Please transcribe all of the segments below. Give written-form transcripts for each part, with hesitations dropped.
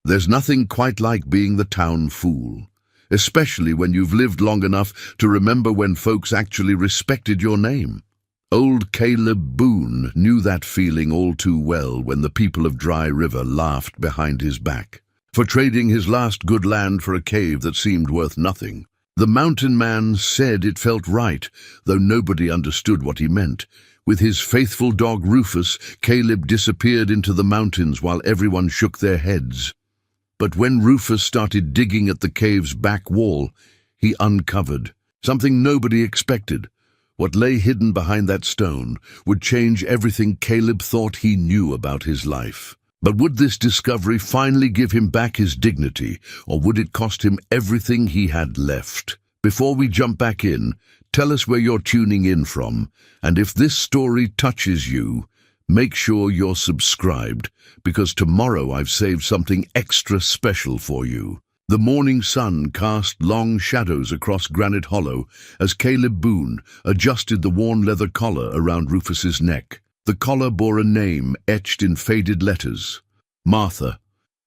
There's nothing quite like being the town fool, especially when you've lived long enough to remember when folks actually respected your name. Old Caleb Boone knew that feeling all too well when the people of Dry River laughed behind his back for trading his last good land for a cave that seemed worth nothing. The mountain man said it felt right, though nobody understood what he meant. With his faithful dog Rufus, Caleb disappeared into the mountains while everyone shook their heads. But when Rufus started digging at the cave's back wall, he uncovered something nobody expected. What lay hidden behind that stone would change everything Caleb thought he knew about his life. But would this discovery finally give him back his dignity, or would it cost him everything he had left? Before we jump back in, tell us where you're tuning in from, and if this story touches you, make sure you're subscribed, because tomorrow I've saved something extra special for you. The morning sun cast long shadows across Granite Hollow as Caleb Boone adjusted the worn leather collar around Rufus's neck. The collar bore a name etched in faded letters: Martha,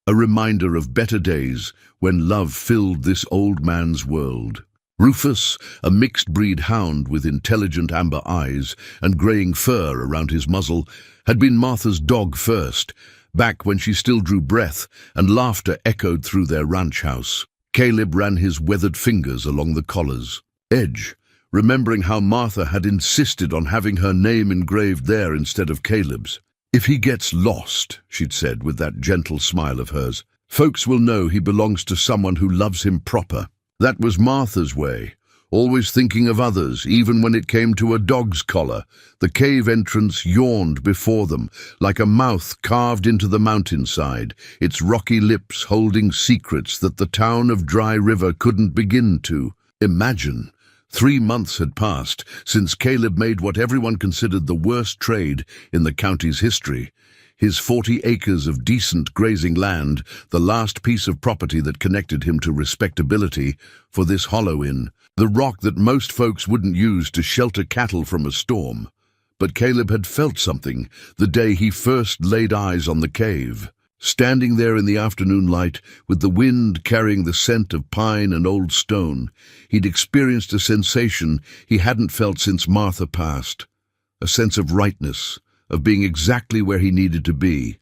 a reminder of better days when love filled this old man's world. Rufus, a mixed-breed hound with intelligent amber eyes and greying fur around his muzzle, had been Martha's dog first, back when she still drew breath and laughter echoed through their ranch house. Caleb ran his weathered fingers along the collar's edge, remembering how Martha had insisted on having her name engraved there instead of Caleb's. "If he gets lost," she'd said with that gentle smile of hers, "folks will know he belongs to someone who loves him proper." That was Martha's way, always thinking of others, even when it came to a dog's collar. The cave entrance yawned before them, like a mouth carved into the mountainside, its rocky lips holding secrets that the town of Dry River couldn't begin to imagine. 3 months had passed since Caleb made what everyone considered the worst trade in the county's history. His 40 acres of decent grazing land, the last piece of property that connected him to respectability, for this hollow inn, the rock that most folks wouldn't use to shelter cattle from a storm. But Caleb had felt something the day he first laid eyes on the cave. Standing there in the afternoon light, with the wind carrying the scent of pine and old stone, he'd experienced a sensation he hadn't felt since Martha passed, a sense of rightness, of being exactly where he needed to be.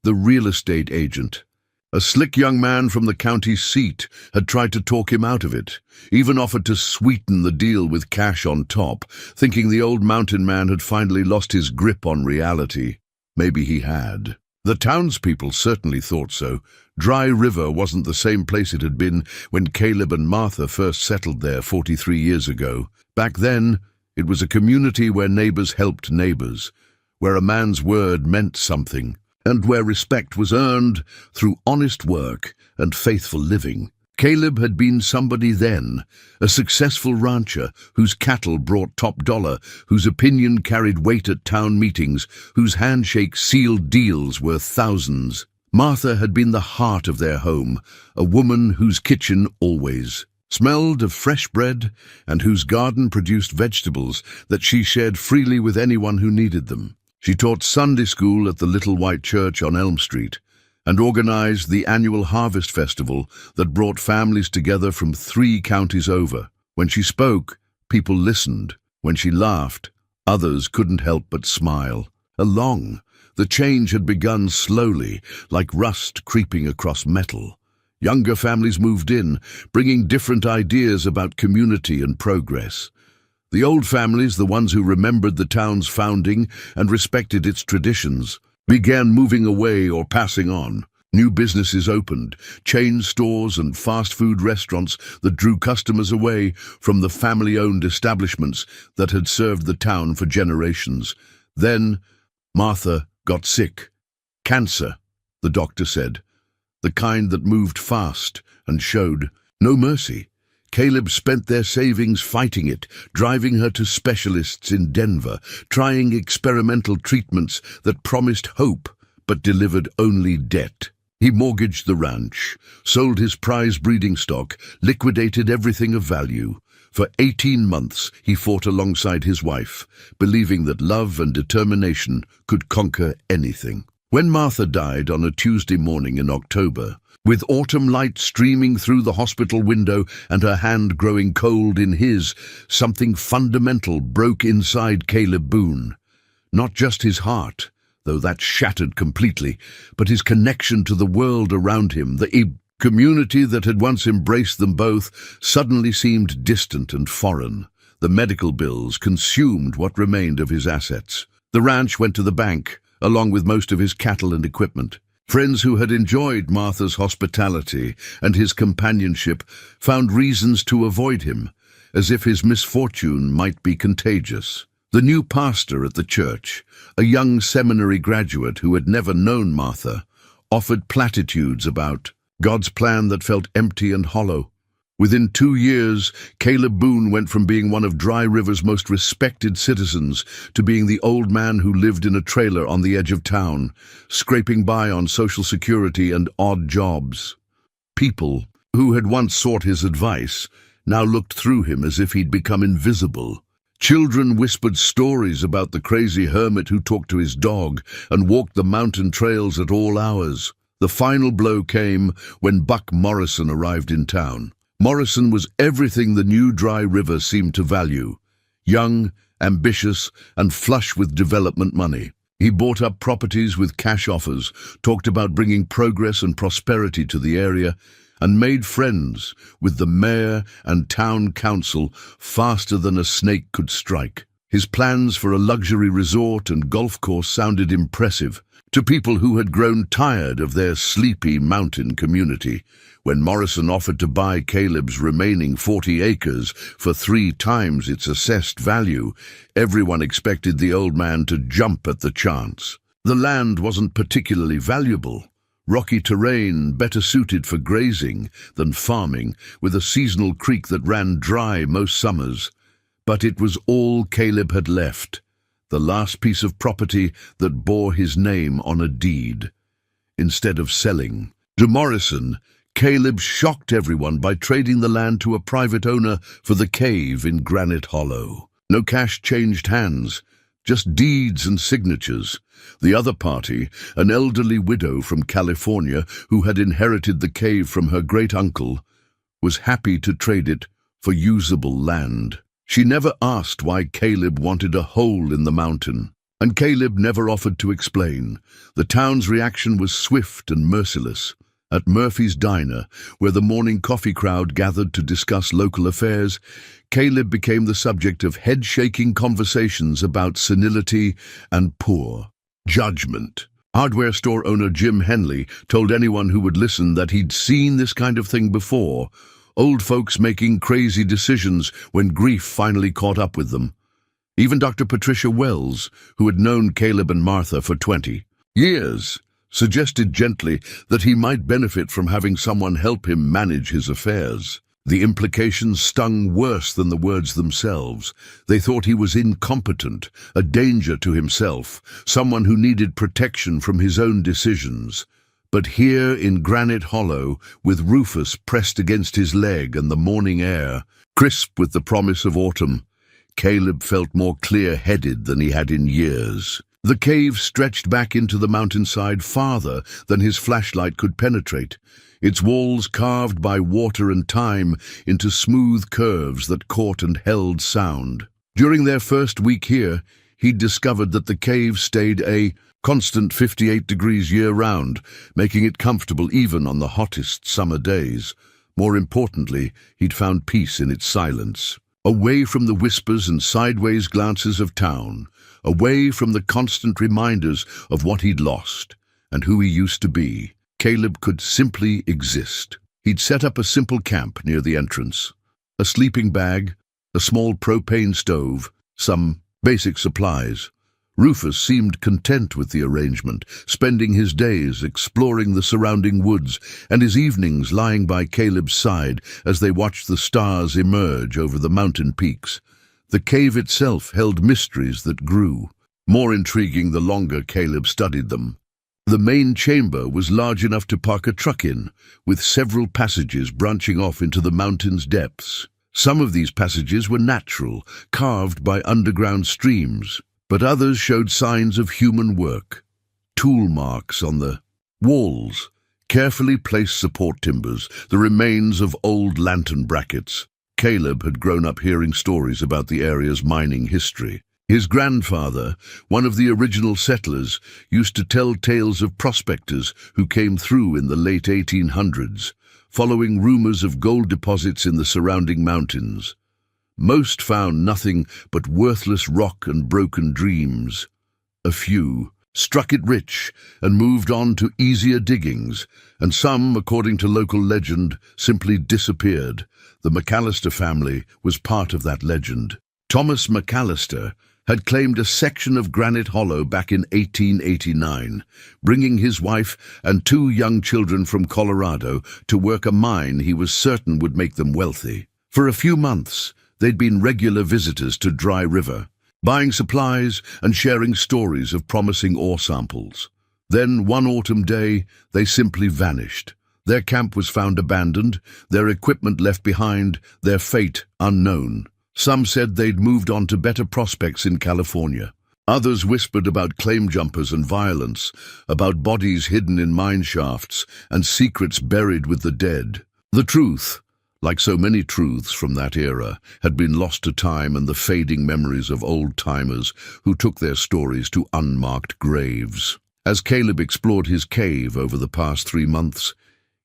The real estate agent, a slick young man from the county seat, had tried to talk him out of it, even offered to sweeten the deal with cash on top, thinking the old mountain man had finally lost his grip on reality. Maybe he had. The townspeople certainly thought so. Dry River wasn't the same place it had been when Caleb and Martha first settled there 43 years ago. Back then, it was a community where neighbors helped neighbors, where a man's word meant something, and where respect was earned through honest work and faithful living. Caleb had been somebody then, a successful rancher whose cattle brought top dollar, whose opinion carried weight at town meetings, whose handshake sealed deals worth thousands. Martha had been the heart of their home, a woman whose kitchen always smelled of fresh bread and whose garden produced vegetables that she shared freely with anyone who needed them. She taught Sunday school at the Little White Church on Elm Street and organized the annual Harvest Festival that brought families together from 3 counties over. When she spoke, people listened. When she laughed, others couldn't help but smile. The change had begun slowly, like rust creeping across metal. Younger families moved in, bringing different ideas about community and progress. The old families, the ones who remembered the town's founding and respected its traditions, began moving away or passing on. New businesses opened, chain stores and fast food restaurants that drew customers away from the family-owned establishments that had served the town for generations. Then Martha got sick. Cancer, the doctor said, the kind that moved fast and showed no mercy. Caleb spent their savings fighting it, driving her to specialists in Denver, trying experimental treatments that promised hope but delivered only debt. He mortgaged the ranch, sold his prize breeding stock, liquidated everything of value. For 18 months he fought alongside his wife, believing that love and determination could conquer anything. When Martha died on a Tuesday morning in October, with autumn light streaming through the hospital window and her hand growing cold in his, something fundamental broke inside Caleb Boone. Not just his heart, though that shattered completely, but his connection to the world around him. The community that had once embraced them both suddenly seemed distant and foreign. The medical bills consumed what remained of his assets. The ranch went to the bank, along with most of his cattle and equipment. Friends who had enjoyed Martha's hospitality and his companionship found reasons to avoid him, as if his misfortune might be contagious. The new pastor at the church, a young seminary graduate who had never known Martha, offered platitudes about God's plan that felt empty and hollow. Within 2 years, Caleb Boone went from being one of Dry River's most respected citizens to being the old man who lived in a trailer on the edge of town, scraping by on Social Security and odd jobs. People who had once sought his advice now looked through him as if he'd become invisible. Children whispered stories about the crazy hermit who talked to his dog and walked the mountain trails at all hours. The final blow came when Buck Morrison arrived in town. Morrison was everything the new Dry River seemed to value. Young, ambitious, and flush with development money. He bought up properties with cash offers, talked about bringing progress and prosperity to the area, and made friends with the mayor and town council faster than a snake could strike. His plans for a luxury resort and golf course sounded impressive to people who had grown tired of their sleepy mountain community. When Morrison offered to buy Caleb's remaining 40 acres for 3 times its assessed value, everyone expected the old man to jump at the chance. The land wasn't particularly valuable. Rocky terrain better suited for grazing than farming, with a seasonal creek that ran dry most summers. But it was all Caleb had left, the last piece of property that bore his name on a deed. Instead of selling to Morrison, Caleb shocked everyone by trading the land to a private owner for the cave in Granite Hollow. No cash changed hands, just deeds and signatures. The other party, an elderly widow from California who had inherited the cave from her great-uncle, was happy to trade it for usable land. She never asked why Caleb wanted a hole in the mountain, and Caleb never offered to explain. The town's reaction was swift and merciless. At Murphy's Diner, where the morning coffee crowd gathered to discuss local affairs, Caleb became the subject of head-shaking conversations about senility and poor judgment. Hardware store owner Jim Henley told anyone who would listen that he'd seen this kind of thing before, old folks making crazy decisions when grief finally caught up with them. Even Dr. Patricia Wells, who had known Caleb and Martha for 20 years, suggested gently that he might benefit from having someone help him manage his affairs. The implications stung worse than the words themselves. They thought he was incompetent, a danger to himself, someone who needed protection from his own decisions. But here in Granite Hollow, with Rufus pressed against his leg and the morning air, crisp with the promise of autumn, Caleb felt more clear-headed than he had in years. The cave stretched back into the mountainside farther than his flashlight could penetrate, its walls carved by water and time into smooth curves that caught and held sound. During their first week here, he'd discovered that the cave stayed a constant 58 degrees year-round, making it comfortable even on the hottest summer days. More importantly, he'd found peace in its silence. Away from the whispers and sideways glances of town, away from the constant reminders of what he'd lost and who he used to be, Caleb could simply exist. He'd set up a simple camp near the entrance. A sleeping bag, a small propane stove, some basic supplies. Rufus seemed content with the arrangement, spending his days exploring the surrounding woods and his evenings lying by Caleb's side as they watched the stars emerge over the mountain peaks. The cave itself held mysteries that grew, more intriguing the longer Caleb studied them. The main chamber was large enough to park a truck in, with several passages branching off into the mountain's depths. Some of these passages were natural, carved by underground streams, but others showed signs of human work. tool marks on the walls, carefully placed support timbers, the remains of old lantern brackets. Caleb had grown up hearing stories about the area's mining history. His grandfather, one of the original settlers, used to tell tales of prospectors who came through in the late 1800s, following rumors of gold deposits in the surrounding mountains. Most found nothing but worthless rock and broken dreams. A few struck it rich and moved on to easier diggings, and some, according to local legend, simply disappeared. The McAllister family was part of that legend. Thomas McAllister had claimed a section of Granite Hollow back in 1889, bringing his wife and 2 young children from Colorado to work a mine he was certain would make them wealthy. For a few months, they'd been regular visitors to Dry River, buying supplies and sharing stories of promising ore samples. Then, one autumn day, they simply vanished. Their camp was found abandoned, their equipment left behind, their fate unknown. Some said they'd moved on to better prospects in California. Others whispered about claim jumpers and violence, about bodies hidden in mine shafts and secrets buried with the dead. The truth, like so many truths from that era, had been lost to time and the fading memories of old-timers who took their stories to unmarked graves. As Caleb explored his cave over the past 3 months,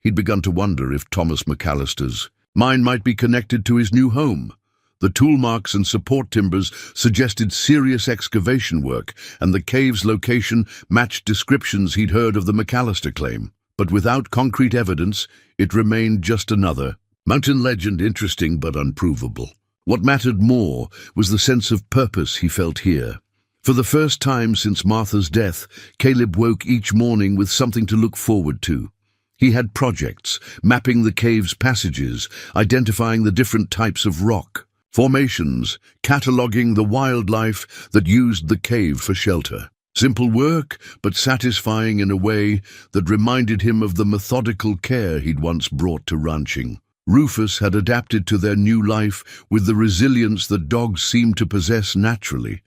he'd begun to wonder if Thomas McAllister's mine might be connected to his new home. The tool marks and support timbers suggested serious excavation work, and the cave's location matched descriptions he'd heard of the McAllister claim. But without concrete evidence, it remained just another mountain legend, interesting but unprovable. What mattered more was the sense of purpose he felt here. For the first time since Martha's death, Caleb woke each morning with something to look forward to. He had projects, mapping the cave's passages, identifying the different types of rock, formations, cataloguing the wildlife that used the cave for shelter. Simple work, but satisfying in a way that reminded him of the methodical care he'd once brought to ranching. Rufus had adapted to their new life with the resilience that dogs seemed to possess naturally.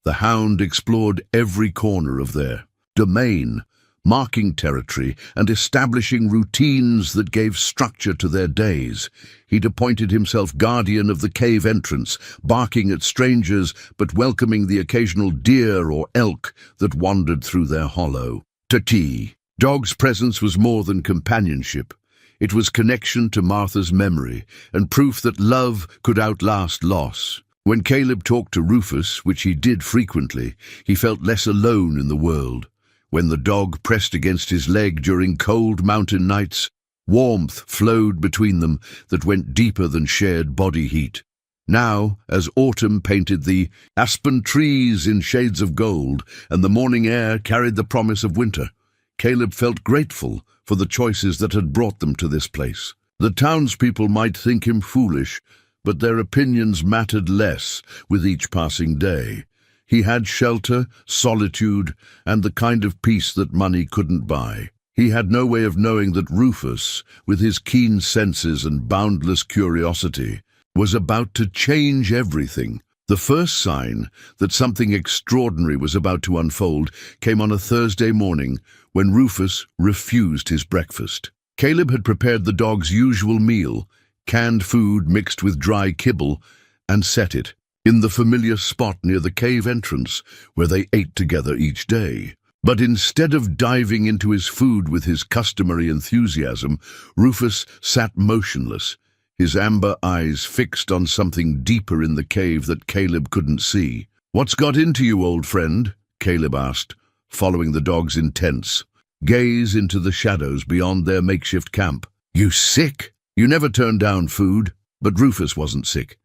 The hound explored every corner of their domain, marking territory and establishing routines that gave structure to their days. He'd appointed himself guardian of the cave entrance, barking at strangers but welcoming the occasional deer or elk that wandered through their hollow. Tati. Dog's presence was more than companionship. It was connection to Martha's memory and proof that love could outlast loss. When Caleb talked to Rufus, which he did frequently, he felt less alone in the world. When the dog pressed against his leg during cold mountain nights, warmth flowed between them that went deeper than shared body heat. Now, as autumn painted the aspen trees in shades of gold and the morning air carried the promise of winter, Caleb felt grateful for the choices that had brought them to this place. The townspeople might think him foolish, but their opinions mattered less with each passing day. He had shelter, solitude, and the kind of peace that money couldn't buy. He had no way of knowing that Rufus, with his keen senses and boundless curiosity, was about to change everything. The first sign that something extraordinary was about to unfold came on a Thursday morning when Rufus refused his breakfast. Caleb had prepared the dog's usual meal, canned food mixed with dry kibble, and set it in the familiar spot near the cave entrance where they ate together each day. But instead of diving into his food with his customary enthusiasm, Rufus sat motionless, his amber eyes fixed on something deeper in the cave that Caleb couldn't see. "What's got into you, old friend?" Caleb asked, following the dog's intense gaze into the shadows beyond their makeshift camp. "You sick? You never turn down food." But Rufus wasn't sick.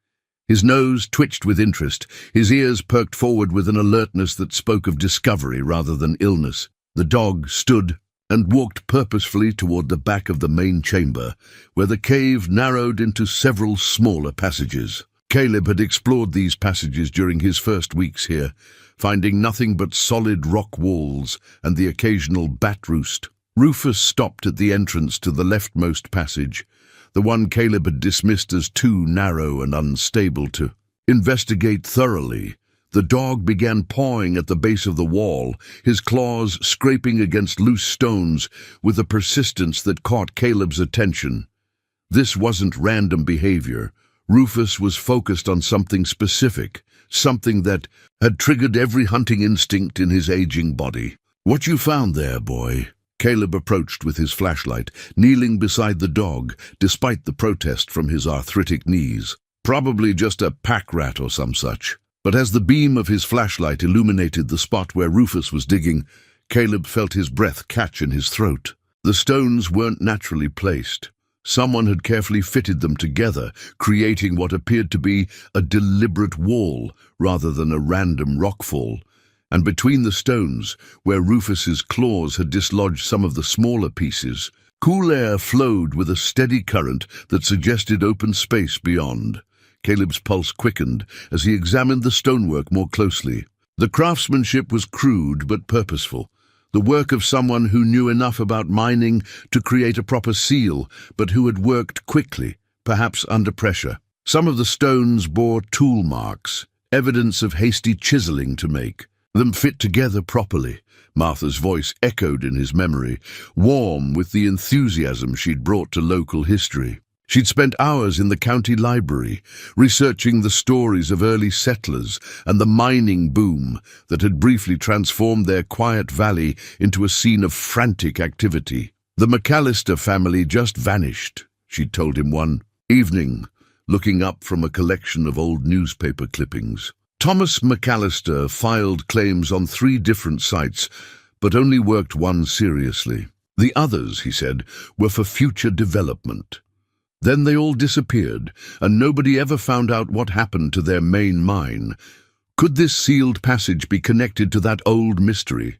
His nose twitched with interest, his ears perked forward with an alertness that spoke of discovery rather than illness. The dog stood and walked purposefully toward the back of the main chamber, where the cave narrowed into several smaller passages. Caleb had explored these passages during his first weeks here, finding nothing but solid rock walls and the occasional bat roost. Rufus stopped at the entrance to the leftmost passage, the one Caleb had dismissed as too narrow and unstable to investigate thoroughly. The dog began pawing at the base of the wall, his claws scraping against loose stones with a persistence that caught Caleb's attention. This wasn't random behavior. Rufus was focused on something specific, something that had triggered every hunting instinct in his aging body. "What you found there, boy?" Caleb approached with his flashlight, kneeling beside the dog, despite the protest from his arthritic knees. "Probably just a pack rat or some such." But as the beam of his flashlight illuminated the spot where Rufus was digging, Caleb felt his breath catch in his throat. The stones weren't naturally placed. Someone had carefully fitted them together, creating what appeared to be a deliberate wall rather than a random rockfall. And between the stones, where Rufus's claws had dislodged some of the smaller pieces, cool air flowed with a steady current that suggested open space beyond. Caleb's pulse quickened as he examined the stonework more closely. The craftsmanship was crude but purposeful, the work of someone who knew enough about mining to create a proper seal, but who had worked quickly, perhaps under pressure. Some of the stones bore tool marks, evidence of hasty chiseling to make them fit together properly. Martha's voice echoed in his memory, warm with the enthusiasm she'd brought to local history. She'd spent hours in the county library, researching the stories of early settlers and the mining boom that had briefly transformed their quiet valley into a scene of frantic activity. "The McAllister family just vanished," she'd told him one evening, looking up from a collection of old newspaper clippings. Thomas McAllister filed claims on 3 different sites, but only worked one seriously. The others, he said, were for future development. Then they all disappeared, and nobody ever found out what happened to their main mine. Could this sealed passage be connected to that old mystery?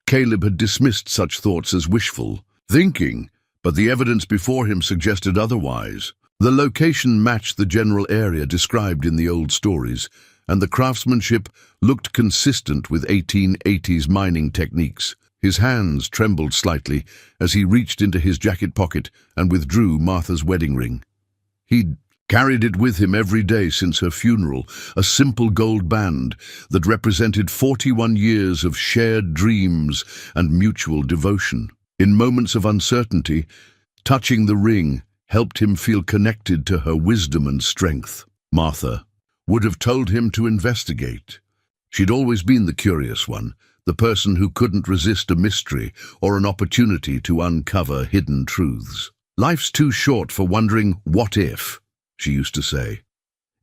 Caleb had dismissed such thoughts as wishful thinking, but the evidence before him suggested otherwise. The location matched the general area described in the old stories, and the craftsmanship looked consistent with 1880s mining techniques. His hands trembled slightly as he reached into his jacket pocket and withdrew Martha's wedding ring. He'd carried it with him every day since her funeral, a simple gold band that represented 41 years of shared dreams and mutual devotion. In moments of uncertainty, touching the ring helped him feel connected to her wisdom and strength. Martha would have told him to investigate. She'd always been the curious one, the person who couldn't resist a mystery or an opportunity to uncover hidden truths. "Life's too short for wondering what if," she used to say.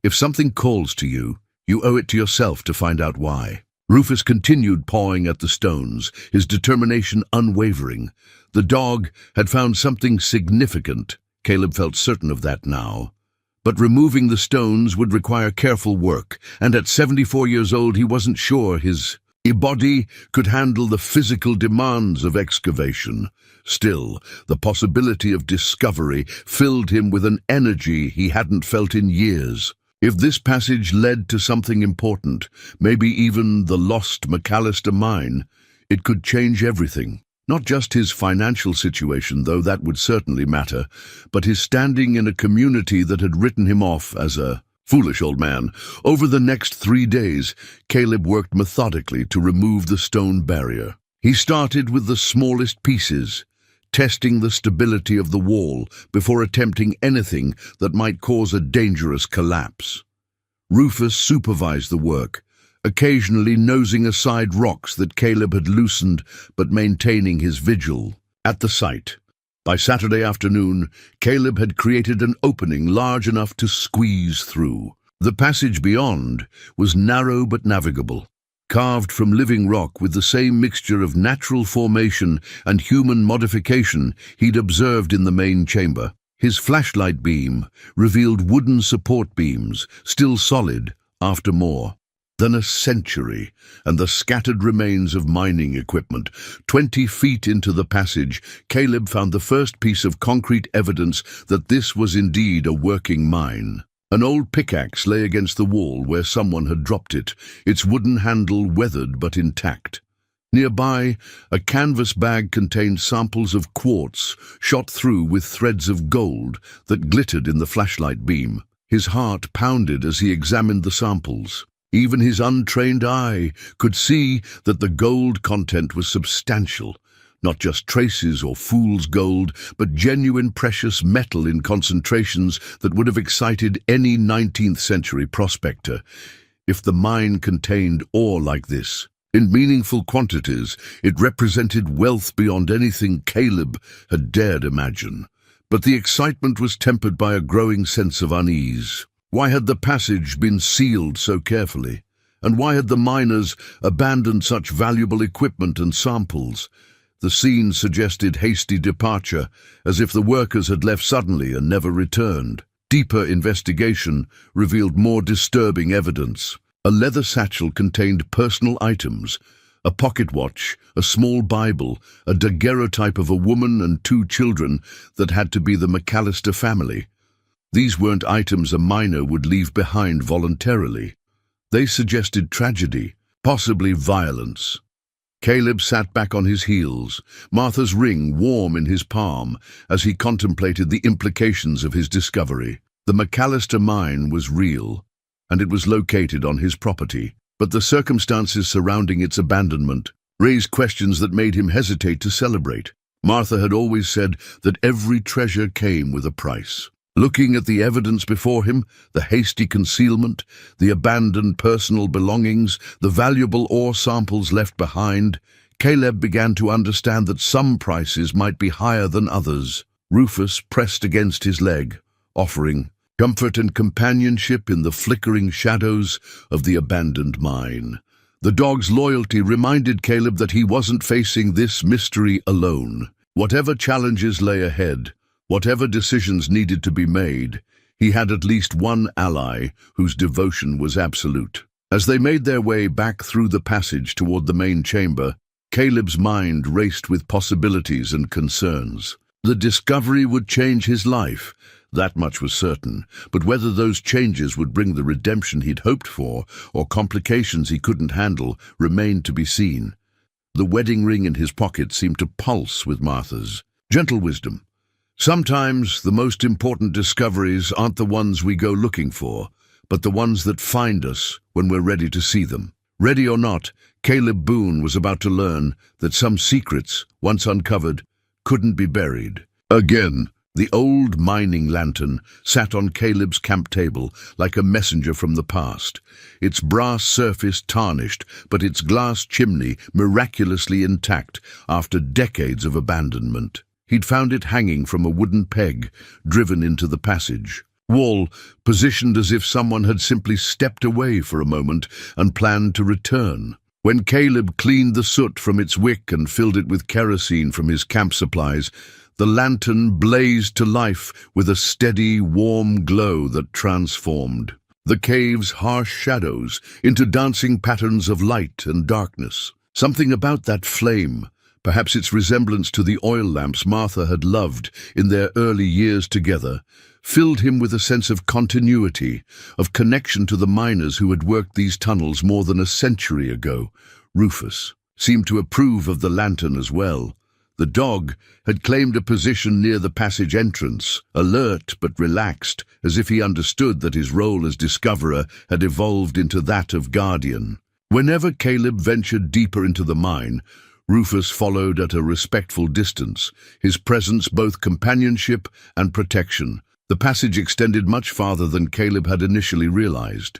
"If something calls to you, you owe it to yourself to find out why." Rufus continued pawing at the stones, his determination unwavering. The dog had found something significant. Caleb felt certain of that now. But removing the stones would require careful work, and at 74 years old he wasn't sure his body could handle the physical demands of excavation. Still, the possibility of discovery filled him with an energy he hadn't felt in years. If this passage led to something important, maybe even the lost McAllister mine, it could change everything. Not just his financial situation, though that would certainly matter, but his standing in a community that had written him off as a foolish old man. Over the next 3 days, Caleb worked methodically to remove the stone barrier. He started with the smallest pieces, testing the stability of the wall before attempting anything that might cause a dangerous collapse. Rufus supervised the work, occasionally nosing aside rocks that Caleb had loosened but maintaining his vigil. At the site, by Saturday afternoon, Caleb had created an opening large enough to squeeze through. The passage beyond was narrow but navigable, carved from living rock with the same mixture of natural formation and human modification he'd observed in the main chamber. His flashlight beam revealed wooden support beams, still solid after more than a century, and the scattered remains of mining equipment. 20 feet into the passage, Caleb found the first piece of concrete evidence that this was indeed a working mine. An old pickaxe lay against the wall where someone had dropped it, its wooden handle weathered but intact. Nearby, a canvas bag contained samples of quartz shot through with threads of gold that glittered in the flashlight beam. His heart pounded as he examined the samples. Even his untrained eye could see that the gold content was substantial, not just traces or fool's gold, but genuine precious metal in concentrations that would have excited any 19th century prospector. If the mine contained ore like this, in meaningful quantities, it represented wealth beyond anything Caleb had dared imagine. But the excitement was tempered by a growing sense of unease. Why had the passage been sealed so carefully? And why had the miners abandoned such valuable equipment and samples? The scene suggested hasty departure, as if the workers had left suddenly and never returned. Deeper investigation revealed more disturbing evidence. A leather satchel contained personal items, a pocket watch, a small Bible, a daguerreotype of a woman and 2 children that had to be the McAllister family. These weren't items a miner would leave behind voluntarily. They suggested tragedy, possibly violence. Caleb sat back on his heels, Martha's ring warm in his palm, as he contemplated the implications of his discovery. The McAllister mine was real, and it was located on his property, but the circumstances surrounding its abandonment raised questions that made him hesitate to celebrate. Martha had always said that every treasure came with a price. Looking at the evidence before him, the hasty concealment, the abandoned personal belongings, the valuable ore samples left behind, Caleb began to understand that some prices might be higher than others. Rufus pressed against his leg, offering comfort and companionship in the flickering shadows of the abandoned mine. The dog's loyalty reminded Caleb that he wasn't facing this mystery alone. Whatever challenges lay ahead, whatever decisions needed to be made, he had at least one ally whose devotion was absolute. As they made their way back through the passage toward the main chamber, Caleb's mind raced with possibilities and concerns. The discovery would change his life, that much was certain, but whether those changes would bring the redemption he'd hoped for, or complications he couldn't handle, remained to be seen. The wedding ring in his pocket seemed to pulse with Martha's gentle wisdom. Sometimes the most important discoveries aren't the ones we go looking for, but the ones that find us when we're ready to see them. Ready or not, Caleb Boone was about to learn that some secrets, once uncovered, couldn't be buried. Again, the old mining lantern sat on Caleb's camp table like a messenger from the past, its brass surface tarnished, but its glass chimney miraculously intact after decades of abandonment. He'd found it hanging from a wooden peg driven into the passage wall, positioned as if someone had simply stepped away for a moment and planned to return. When Caleb cleaned the soot from its wick and filled it with kerosene from his camp supplies, the lantern blazed to life with a steady, warm glow that transformed the cave's harsh shadows into dancing patterns of light and darkness. Something about that flame, perhaps its resemblance to the oil lamps Martha had loved in their early years together, filled him with a sense of continuity, of connection to the miners who had worked these tunnels more than a century ago. Rufus seemed to approve of the lantern as well. The dog had claimed a position near the passage entrance, alert but relaxed, as if he understood that his role as discoverer had evolved into that of guardian. Whenever Caleb ventured deeper into the mine, Rufus followed at a respectful distance, his presence both companionship and protection. The passage extended much farther than Caleb had initially realized.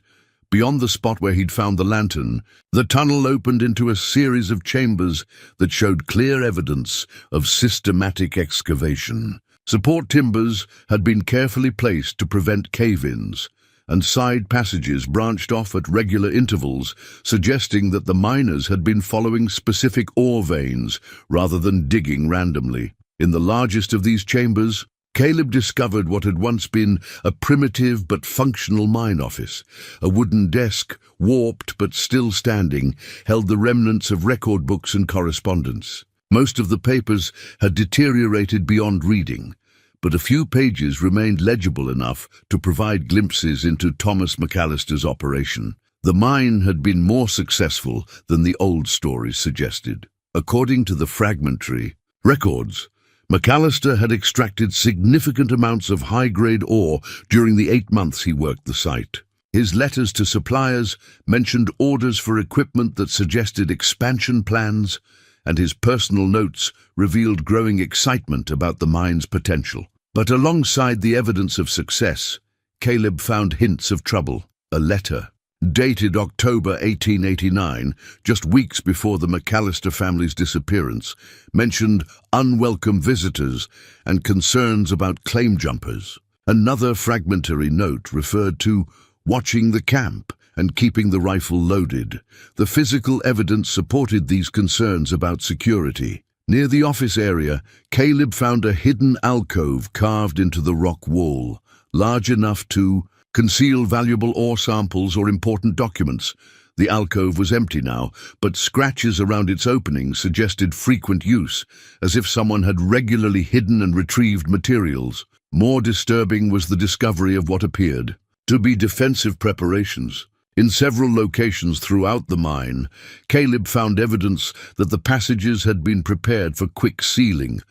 Beyond the spot where he'd found the lantern, the tunnel opened into a series of chambers that showed clear evidence of systematic excavation. Support timbers had been carefully placed to prevent cave-ins, and side passages branched off at regular intervals, suggesting that the miners had been following specific ore veins rather than digging randomly. In the largest of these chambers, Caleb discovered what had once been a primitive but functional mine office. A wooden desk, warped but still standing, held the remnants of record books and correspondence. Most of the papers had deteriorated beyond reading, but a few pages remained legible enough to provide glimpses into Thomas McAllister's operation. The mine had been more successful than the old stories suggested. According to the fragmentary records, McAllister had extracted significant amounts of high-grade ore during the 8 months he worked the site. His letters to suppliers mentioned orders for equipment that suggested expansion plans, and his personal notes revealed growing excitement about the mine's potential. But alongside the evidence of success, Caleb found hints of trouble. A letter, dated October 1889, just weeks before the McAllister family's disappearance, mentioned unwelcome visitors and concerns about claim jumpers. Another fragmentary note referred to watching the camp and keeping the rifle loaded. The physical evidence supported these concerns about security. Near the office area, Caleb found a hidden alcove carved into the rock wall, large enough to conceal valuable ore samples or important documents. The alcove was empty now, but scratches around its opening suggested frequent use, as if someone had regularly hidden and retrieved materials. More disturbing was the discovery of what appeared to be defensive preparations. In several locations throughout the mine, Caleb found evidence that the passages had been prepared for quick sealing.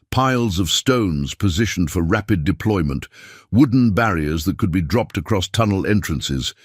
Piles of stones positioned for rapid deployment, wooden barriers that could be dropped across tunnel entrances,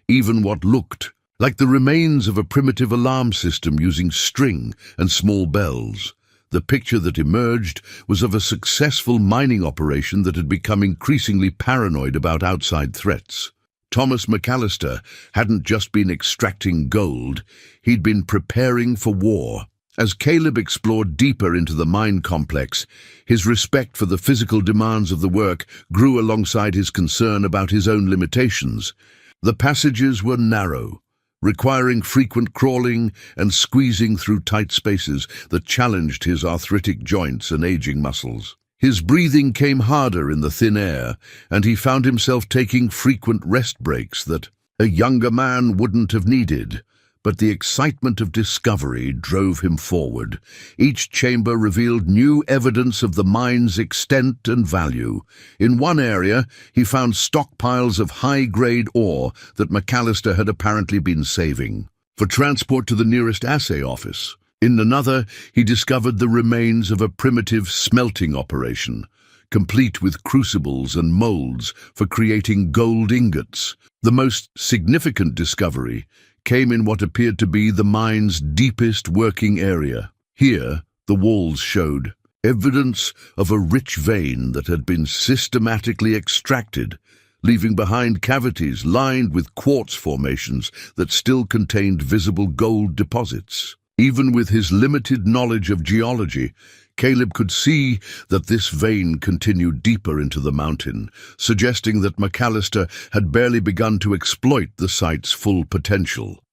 even what looked like the remains of a primitive alarm system using string and small bells. The picture that emerged was of a successful mining operation that had become increasingly paranoid about outside threats. Thomas McAllister hadn't just been extracting gold, he'd been preparing for war. As Caleb explored deeper into the mine complex, his respect for the physical demands of the work grew alongside his concern about his own limitations. The passages were narrow, requiring frequent crawling and squeezing through tight spaces that challenged his arthritic joints and aging muscles. His breathing came harder in the thin air, and he found himself taking frequent rest breaks that a younger man wouldn't have needed. But the excitement of discovery drove him forward. Each chamber revealed new evidence of the mine's extent and value. In one area, he found stockpiles of high-grade ore that McAllister had apparently been saving for transport to the nearest assay office. In another, he discovered the remains of a primitive smelting operation, complete with crucibles and molds for creating gold ingots. The most significant discovery came in what appeared to be the mine's deepest working area. Here, the walls showed evidence of a rich vein that had been systematically extracted, leaving behind cavities lined with quartz formations that still contained visible gold deposits. Even with his limited knowledge of geology, Caleb could see that this vein continued deeper into the mountain, suggesting that McAllister had barely begun to exploit the site's full potential.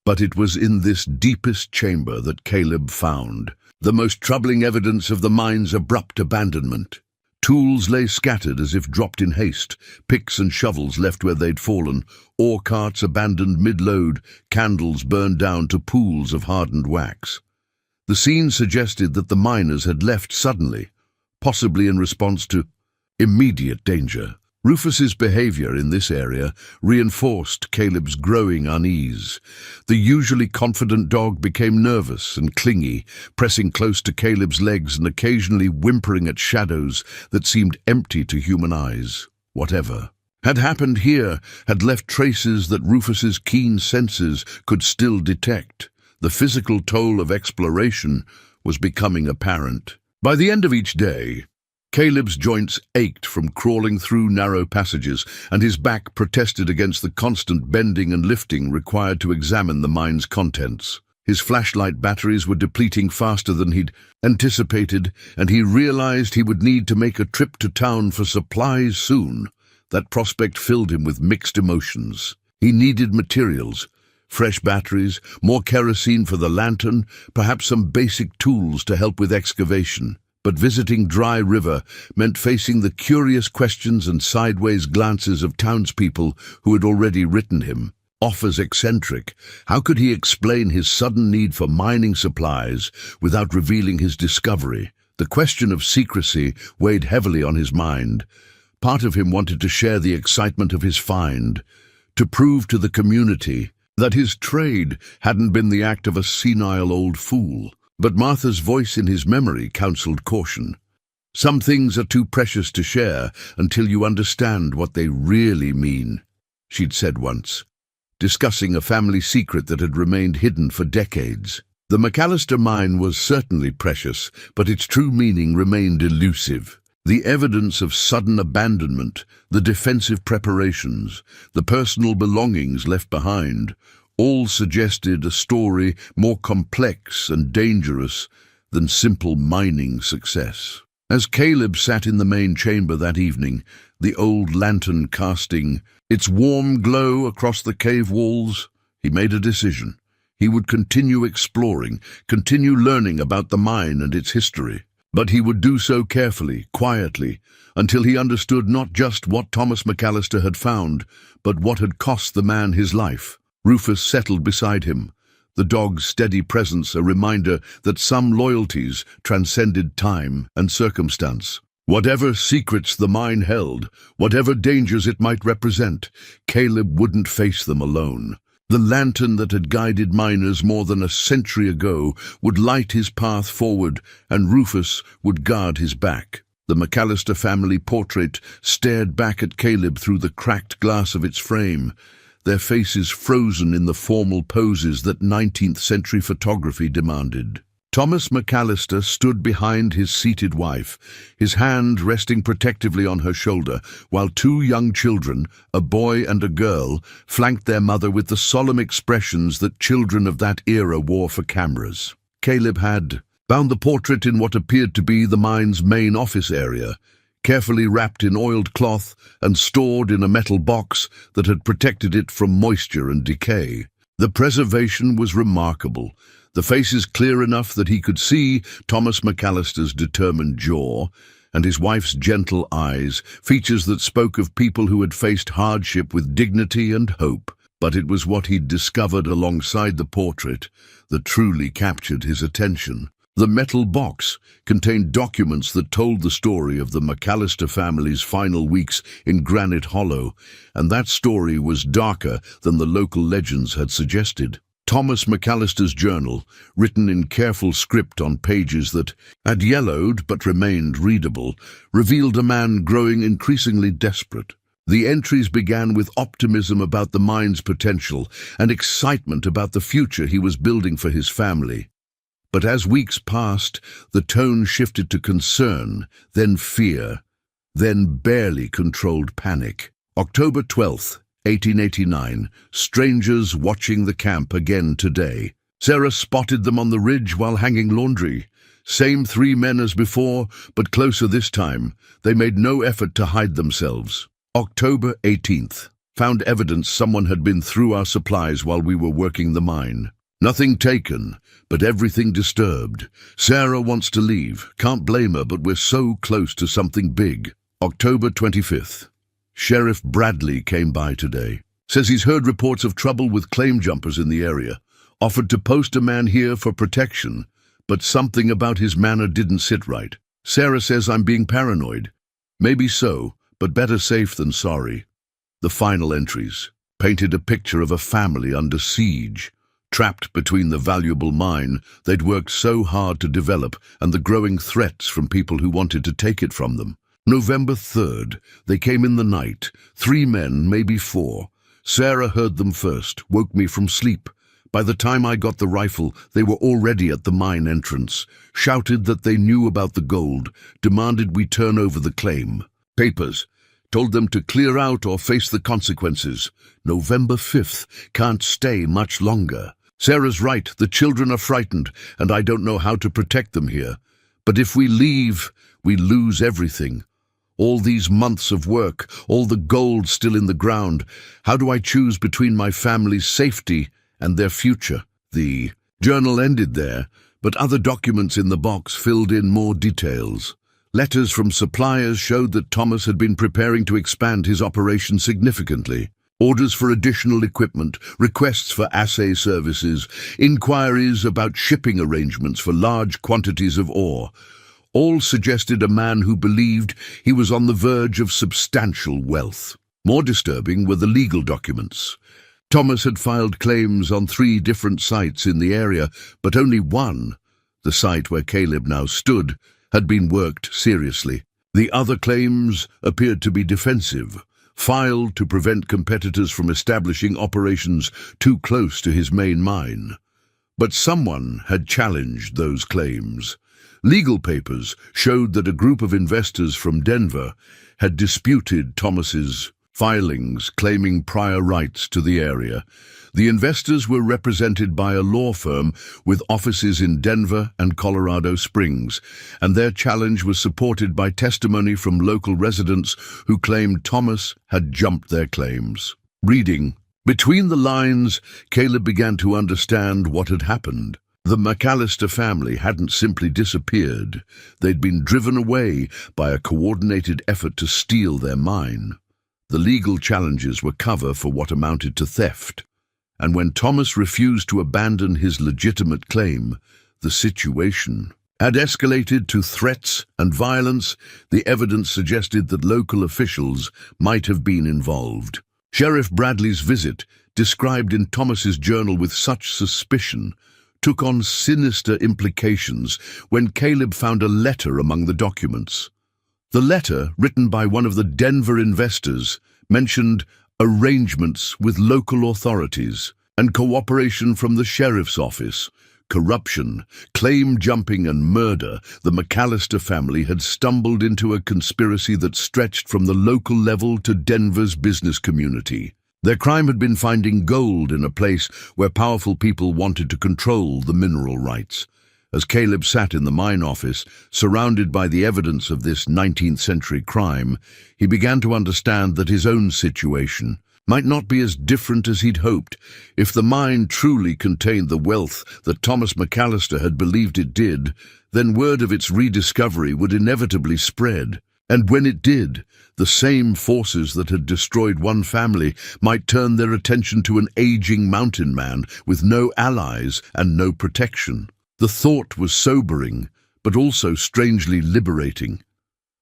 But it was in this deepest chamber that Caleb found the most troubling evidence of the mine's abrupt abandonment. Tools lay scattered as if dropped in haste, picks and shovels left where they'd fallen, ore carts abandoned mid-load, candles burned down to pools of hardened wax. The scene suggested that the miners had left suddenly, possibly in response to immediate danger. Rufus's behavior in this area reinforced Caleb's growing unease. The usually confident dog became nervous and clingy, pressing close to Caleb's legs and occasionally whimpering at shadows that seemed empty to human eyes. Whatever had happened here had left traces that Rufus's keen senses could still detect. The physical toll of exploration was becoming apparent. By the end of each day, Caleb's joints ached from crawling through narrow passages, and his back protested against the constant bending and lifting required to examine the mine's contents. His flashlight batteries were depleting faster than he'd anticipated, and he realized he would need to make a trip to town for supplies soon. That prospect filled him with mixed emotions. He needed materials, fresh batteries, more kerosene for the lantern, perhaps some basic tools to help with excavation. But visiting Dry River meant facing the curious questions and sideways glances of townspeople who had already written him. Off as eccentric, how could he explain his sudden need for mining supplies without revealing his discovery? The question of secrecy weighed heavily on his mind. Part of him wanted to share the excitement of his find, to prove to the community that his trade hadn't been the act of a senile old fool. But Martha's voice in his memory counseled caution. Some things are too precious to share until you understand what they really mean. she'd said once, discussing a family secret that had remained hidden for decades. The McAllister mine was certainly precious, but its true meaning remained elusive. The evidence of sudden abandonment, the defensive preparations, the personal belongings left behind, all suggested a story more complex and dangerous than simple mining success. As Caleb sat in the main chamber that evening, the old lantern casting its warm glow across the cave walls, he made a decision. He would continue exploring, continue learning about the mine and its history. But he would do so carefully, quietly, until he understood not just what Thomas McAllister had found, but what had cost the man his life. Rufus settled beside him, the dog's steady presence a reminder that some loyalties transcended time and circumstance. Whatever secrets the mine held, whatever dangers it might represent, Caleb wouldn't face them alone. The lantern that had guided miners more than a century ago would light his path forward, and Rufus would guard his back. The McAllister family portrait stared back at Caleb through the cracked glass of its frame, their faces frozen in the formal poses that 19th-century photography demanded. Thomas McAllister stood behind his seated wife, his hand resting protectively on her shoulder, while two young children, a boy and a girl, flanked their mother with the solemn expressions that children of that era wore for cameras. Caleb had bound the portrait in what appeared to be the mine's main office area, carefully wrapped in oiled cloth and stored in a metal box that had protected it from moisture and decay. The preservation was remarkable, the faces clear enough that he could see Thomas McAllister's determined jaw and his wife's gentle eyes, features that spoke of people who had faced hardship with dignity and hope. But it was what he'd discovered alongside the portrait that truly captured his attention. The metal box contained documents that told the story of the McAllister family's final weeks in Granite Hollow, and that story was darker than the local legends had suggested. Thomas McAllister's journal, written in careful script on pages that had yellowed but remained readable, revealed a man growing increasingly desperate. The entries began with optimism about the mine's potential and excitement about the future he was building for his family. But as weeks passed, the tone shifted to concern, then fear, then barely controlled panic. October 12th, 1889, strangers watching the camp again today. Sarah spotted them on the ridge while hanging laundry. Same three men as before, but closer this time. They made no effort to hide themselves. October 18th, found evidence someone had been through our supplies while we were working the mine. Nothing taken, but everything disturbed. Sarah wants to leave. Can't blame her, but we're so close to something big. October 25th. Sheriff Bradley came by today. Says he's heard reports of trouble with claim jumpers in the area. Offered to post a man here for protection, but something about his manner didn't sit right. Sarah says I'm being paranoid. Maybe so, but better safe than sorry. The final entries painted a picture of a family under siege, trapped between the valuable mine they'd worked so hard to develop and the growing threats from people who wanted to take it from them. November 3rd, they came in the night, 3 men, maybe 4. Sarah heard them first, woke me from sleep. By the time I got the rifle, they were already at the mine entrance, shouted that they knew about the gold, demanded we turn over the claim. Papers, told them to clear out or face the consequences. November 5th, can't stay much longer. Sarah's right, the children are frightened, and I don't know how to protect them here. But if we leave, we lose everything. All these months of work, all the gold still in the ground. How do I choose between my family's safety and their future? The journal ended there, but other documents in the box filled in more details. Letters from suppliers showed that Thomas had been preparing to expand his operation significantly. Orders for additional equipment, requests for assay services, inquiries about shipping arrangements for large quantities of ore. All suggested a man who believed he was on the verge of substantial wealth. More disturbing were the legal documents. Thomas had filed claims on 3 different sites in the area, but only one, the site where Caleb now stood, had been worked seriously. The other claims appeared to be defensive, filed to prevent competitors from establishing operations too close to his main mine. But someone had challenged those claims. Legal papers showed that a group of investors from Denver had disputed Thomas's filings claiming prior rights to the area. The investors were represented by a law firm with offices in Denver and Colorado Springs, and their challenge was supported by testimony from local residents who claimed Thomas had jumped their claims. Reading between the lines, Caleb began to understand what had happened. The McAllister family hadn't simply disappeared. They'd been driven away by a coordinated effort to steal their mine. The legal challenges were cover for what amounted to theft. And when Thomas refused to abandon his legitimate claim, the situation had escalated to threats and violence. The evidence suggested that local officials might have been involved. Sheriff Bradley's visit, described in Thomas's journal with such suspicion, took on sinister implications when Caleb found a letter among the documents. The letter, written by one of the Denver investors, mentioned arrangements with local authorities and cooperation from the sheriff's office. Corruption, claim jumping and murder. The McAllister family had stumbled into a conspiracy that stretched from the local level to Denver's business community. Their crime had been finding gold in a place where powerful people wanted to control the mineral rights. As Caleb sat in the mine office, surrounded by the evidence of this 19th-century crime, he began to understand that his own situation might not be as different as he'd hoped. If the mine truly contained the wealth that Thomas McAllister had believed it did, then word of its rediscovery would inevitably spread. And when it did, the same forces that had destroyed one family might turn their attention to an aging mountain man with no allies and no protection. The thought was sobering, but also strangely liberating.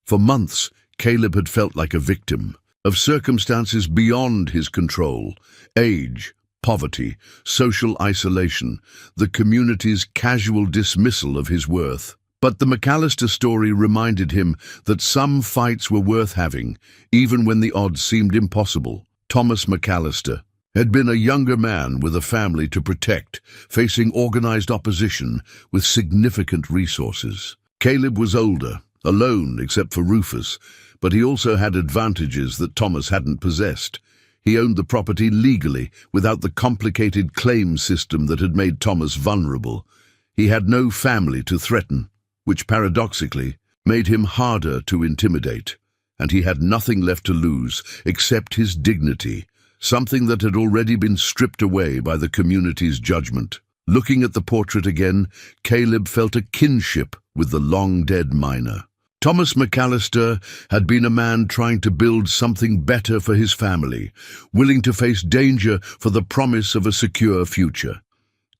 For months, Caleb had felt like a victim of circumstances beyond his control: age, poverty, social isolation, the community's casual dismissal of his worth. But the McAllister story reminded him that some fights were worth having, even when the odds seemed impossible. Thomas McAllister had been a younger man with a family to protect, facing organized opposition with significant resources. Caleb was older, alone except for Rufus, but he also had advantages that Thomas hadn't possessed. He owned the property legally, without the complicated claim system that had made Thomas vulnerable. He had no family to threaten, which paradoxically made him harder to intimidate. And he had nothing left to lose except his dignity, something that had already been stripped away by the community's judgment. Looking at the portrait again, Caleb felt a kinship with the long-dead miner. Thomas McAllister had been a man trying to build something better for his family, willing to face danger for the promise of a secure future.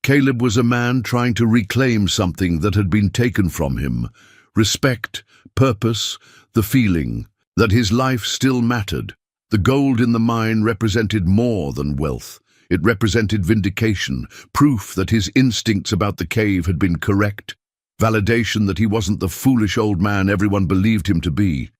Caleb was a man trying to reclaim something that had been taken from him: respect, purpose, the feeling that his life still mattered. The gold in the mine represented more than wealth. It represented vindication, proof that his instincts about the cave had been correct, validation that he wasn't the foolish old man everyone believed him to be.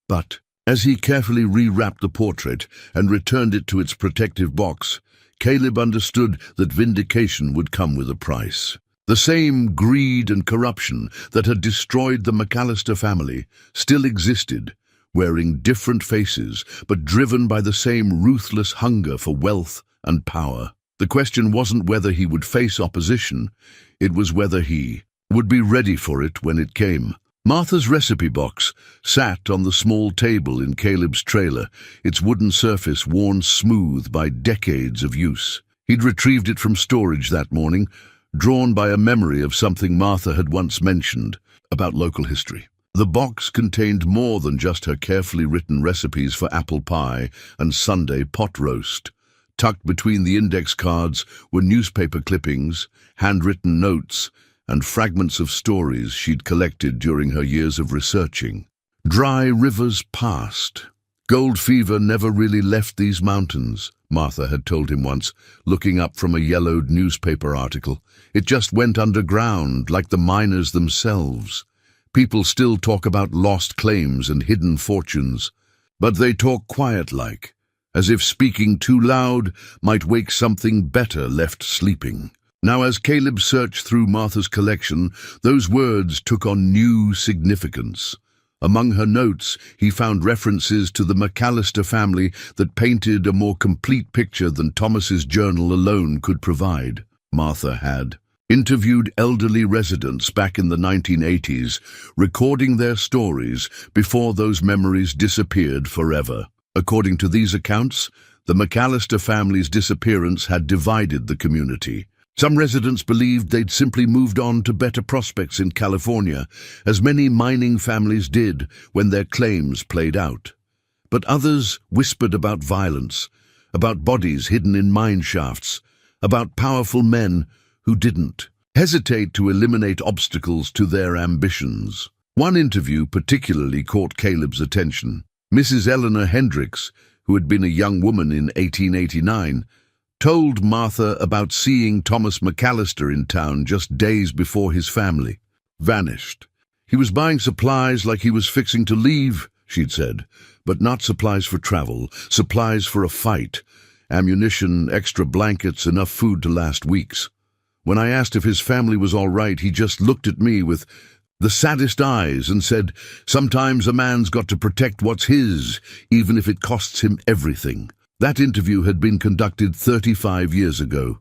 But as he carefully rewrapped the portrait and returned it to its protective box, Caleb understood that vindication would come with a price. The same greed and corruption that had destroyed the McAllister family still existed, wearing different faces, but driven by the same ruthless hunger for wealth and power. The question wasn't whether he would face opposition, it was whether he would be ready for it when it came. Martha's recipe box sat on the small table in Caleb's trailer, its wooden surface worn smooth by decades of use. He'd retrieved it from storage that morning, drawn by a memory of something Martha had once mentioned about local history. The box contained more than just her carefully written recipes for apple pie and Sunday pot roast. Tucked between the index cards were newspaper clippings, handwritten notes, and fragments of stories she'd collected during her years of researching. Dry rivers passed. Gold fever never really left these mountains, Martha had told him once, looking up from a yellowed newspaper article. It just went underground, like the miners themselves. People still talk about lost claims and hidden fortunes, but they talk quiet-like, as if speaking too loud might wake something better left sleeping. Now, as Caleb searched through Martha's collection, those words took on new significance. Among her notes, he found references to the McAllister family that painted a more complete picture than Thomas's journal alone could provide. Martha had interviewed elderly residents back in the 1980s, recording their stories before those memories disappeared forever. According to these accounts, the McAllister family's disappearance had divided the community. Some residents believed they'd simply moved on to better prospects in California, as many mining families did when their claims played out. But others whispered about violence, about bodies hidden in mine shafts, about powerful men who didn't hesitate to eliminate obstacles to their ambitions. One interview particularly caught Caleb's attention. Mrs. Eleanor Hendricks, who had been a young woman in 1889, told Martha about seeing Thomas McAllister in town just days before his family vanished. He was buying supplies like he was fixing to leave, she'd said, but not supplies for travel, supplies for a fight, ammunition, extra blankets, enough food to last weeks. When I asked if his family was all right, he just looked at me with the saddest eyes and said, "Sometimes a man's got to protect what's his, even if it costs him everything." That interview had been conducted 35 years ago.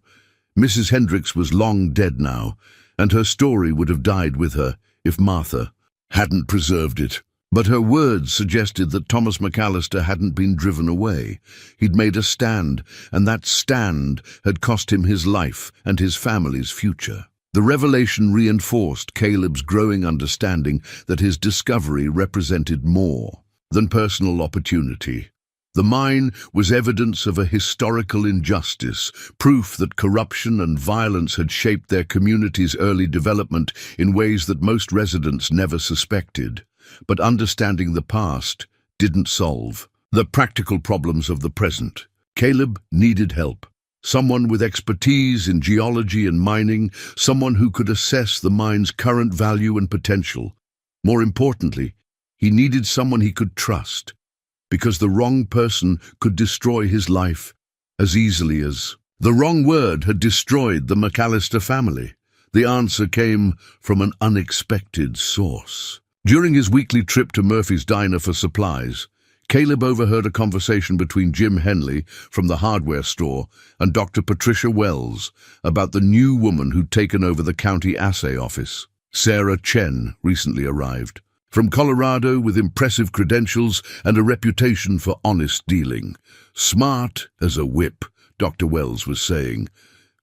Mrs. Hendricks was long dead now, and her story would have died with her if Martha hadn't preserved it. But her words suggested that Thomas McAllister hadn't been driven away. He'd made a stand, and that stand had cost him his life and his family's future. The revelation reinforced Caleb's growing understanding that his discovery represented more than personal opportunity. The mine was evidence of a historical injustice, proof that corruption and violence had shaped their community's early development in ways that most residents never suspected. But understanding the past didn't solve the practical problems of the present. Caleb needed help. Someone with expertise in geology and mining, someone who could assess the mine's current value and potential. More importantly, he needed someone he could trust, because the wrong person could destroy his life as easily as the wrong word had destroyed the McAllister family. The answer came from an unexpected source. During his weekly trip to Murphy's Diner for supplies, Caleb overheard a conversation between Jim Henley from the hardware store and Dr. Patricia Wells about the new woman who'd taken over the county assay office. Sarah Chen recently arrived from Colorado with impressive credentials and a reputation for honest dealing. Smart as a whip, Dr. Wells was saying.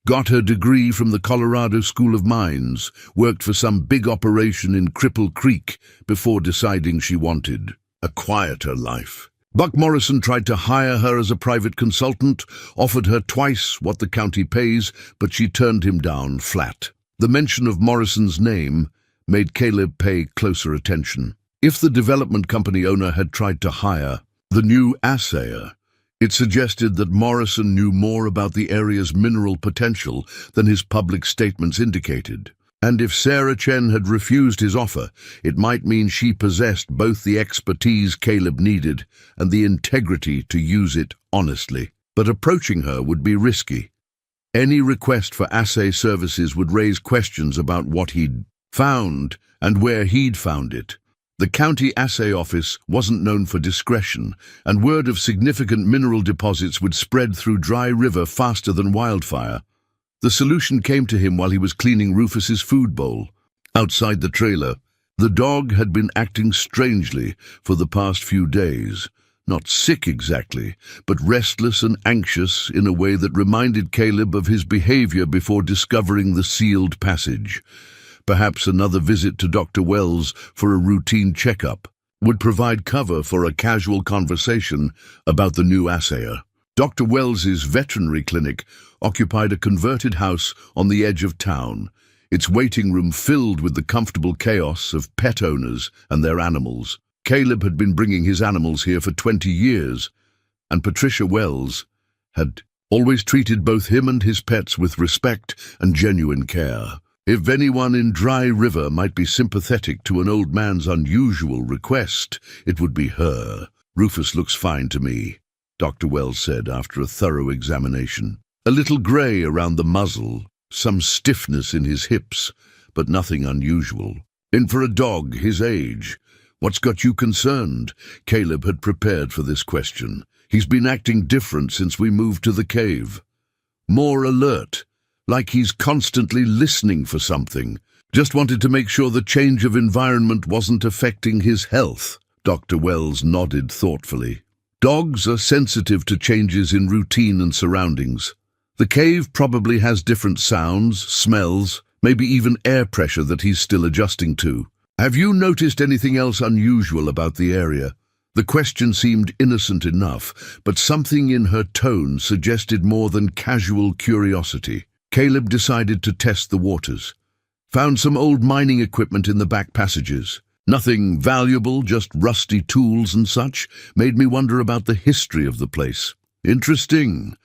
Got her degree from the Colorado School of Mines, worked for some big operation in Cripple Creek before deciding she wanted a quieter life. Buck Morrison tried to hire her as a private consultant, offered her twice what the county pays, but she turned him down flat. The mention of Morrison's name made Caleb pay closer attention. If the development company owner had tried to hire the new assayer, it suggested that Morrison knew more about the area's mineral potential than his public statements indicated. And if Sarah Chen had refused his offer, it might mean she possessed both the expertise Caleb needed and the integrity to use it honestly. But approaching her would be risky. Any request for assay services would raise questions about what he'd found and where he'd found it. The county assay office wasn't known for discretion, and word of significant mineral deposits would spread through Dry River faster than wildfire. The solution came to him while he was cleaning Rufus's food bowl. Outside the trailer, the dog had been acting strangely for the past few days. Not sick exactly, but restless and anxious in a way that reminded Caleb of his behavior before discovering the sealed passage. Perhaps another visit to Dr. Wells for a routine checkup would provide cover for a casual conversation about the new assayer. Dr. Wells's veterinary clinic occupied a converted house on the edge of town, its waiting room filled with the comfortable chaos of pet owners and their animals. Caleb had been bringing his animals here for 20 years, and Patricia Wells had always treated both him and his pets with respect and genuine care. If anyone in Dry River might be sympathetic to an old man's unusual request, it would be her. "Rufus looks fine to me," Dr. Wells said after a thorough examination. A little grey around the muzzle, some stiffness in his hips, but nothing unusual. In for a dog his age. What's got you concerned? Caleb had prepared for this question. He's been acting different since we moved to the cave. More alert, like he's constantly listening for something. Just wanted to make sure the change of environment wasn't affecting his health. Dr. Wells nodded thoughtfully. Dogs are sensitive to changes in routine and surroundings. The cave probably has different sounds, smells, maybe even air pressure that he's still adjusting to. Have you noticed anything else unusual about the area? The question seemed innocent enough, but something in her tone suggested more than casual curiosity. Caleb decided to test the waters. Found some old mining equipment in the back passages. Nothing valuable, just rusty tools and such. Made me wonder about the history of the place. Interesting.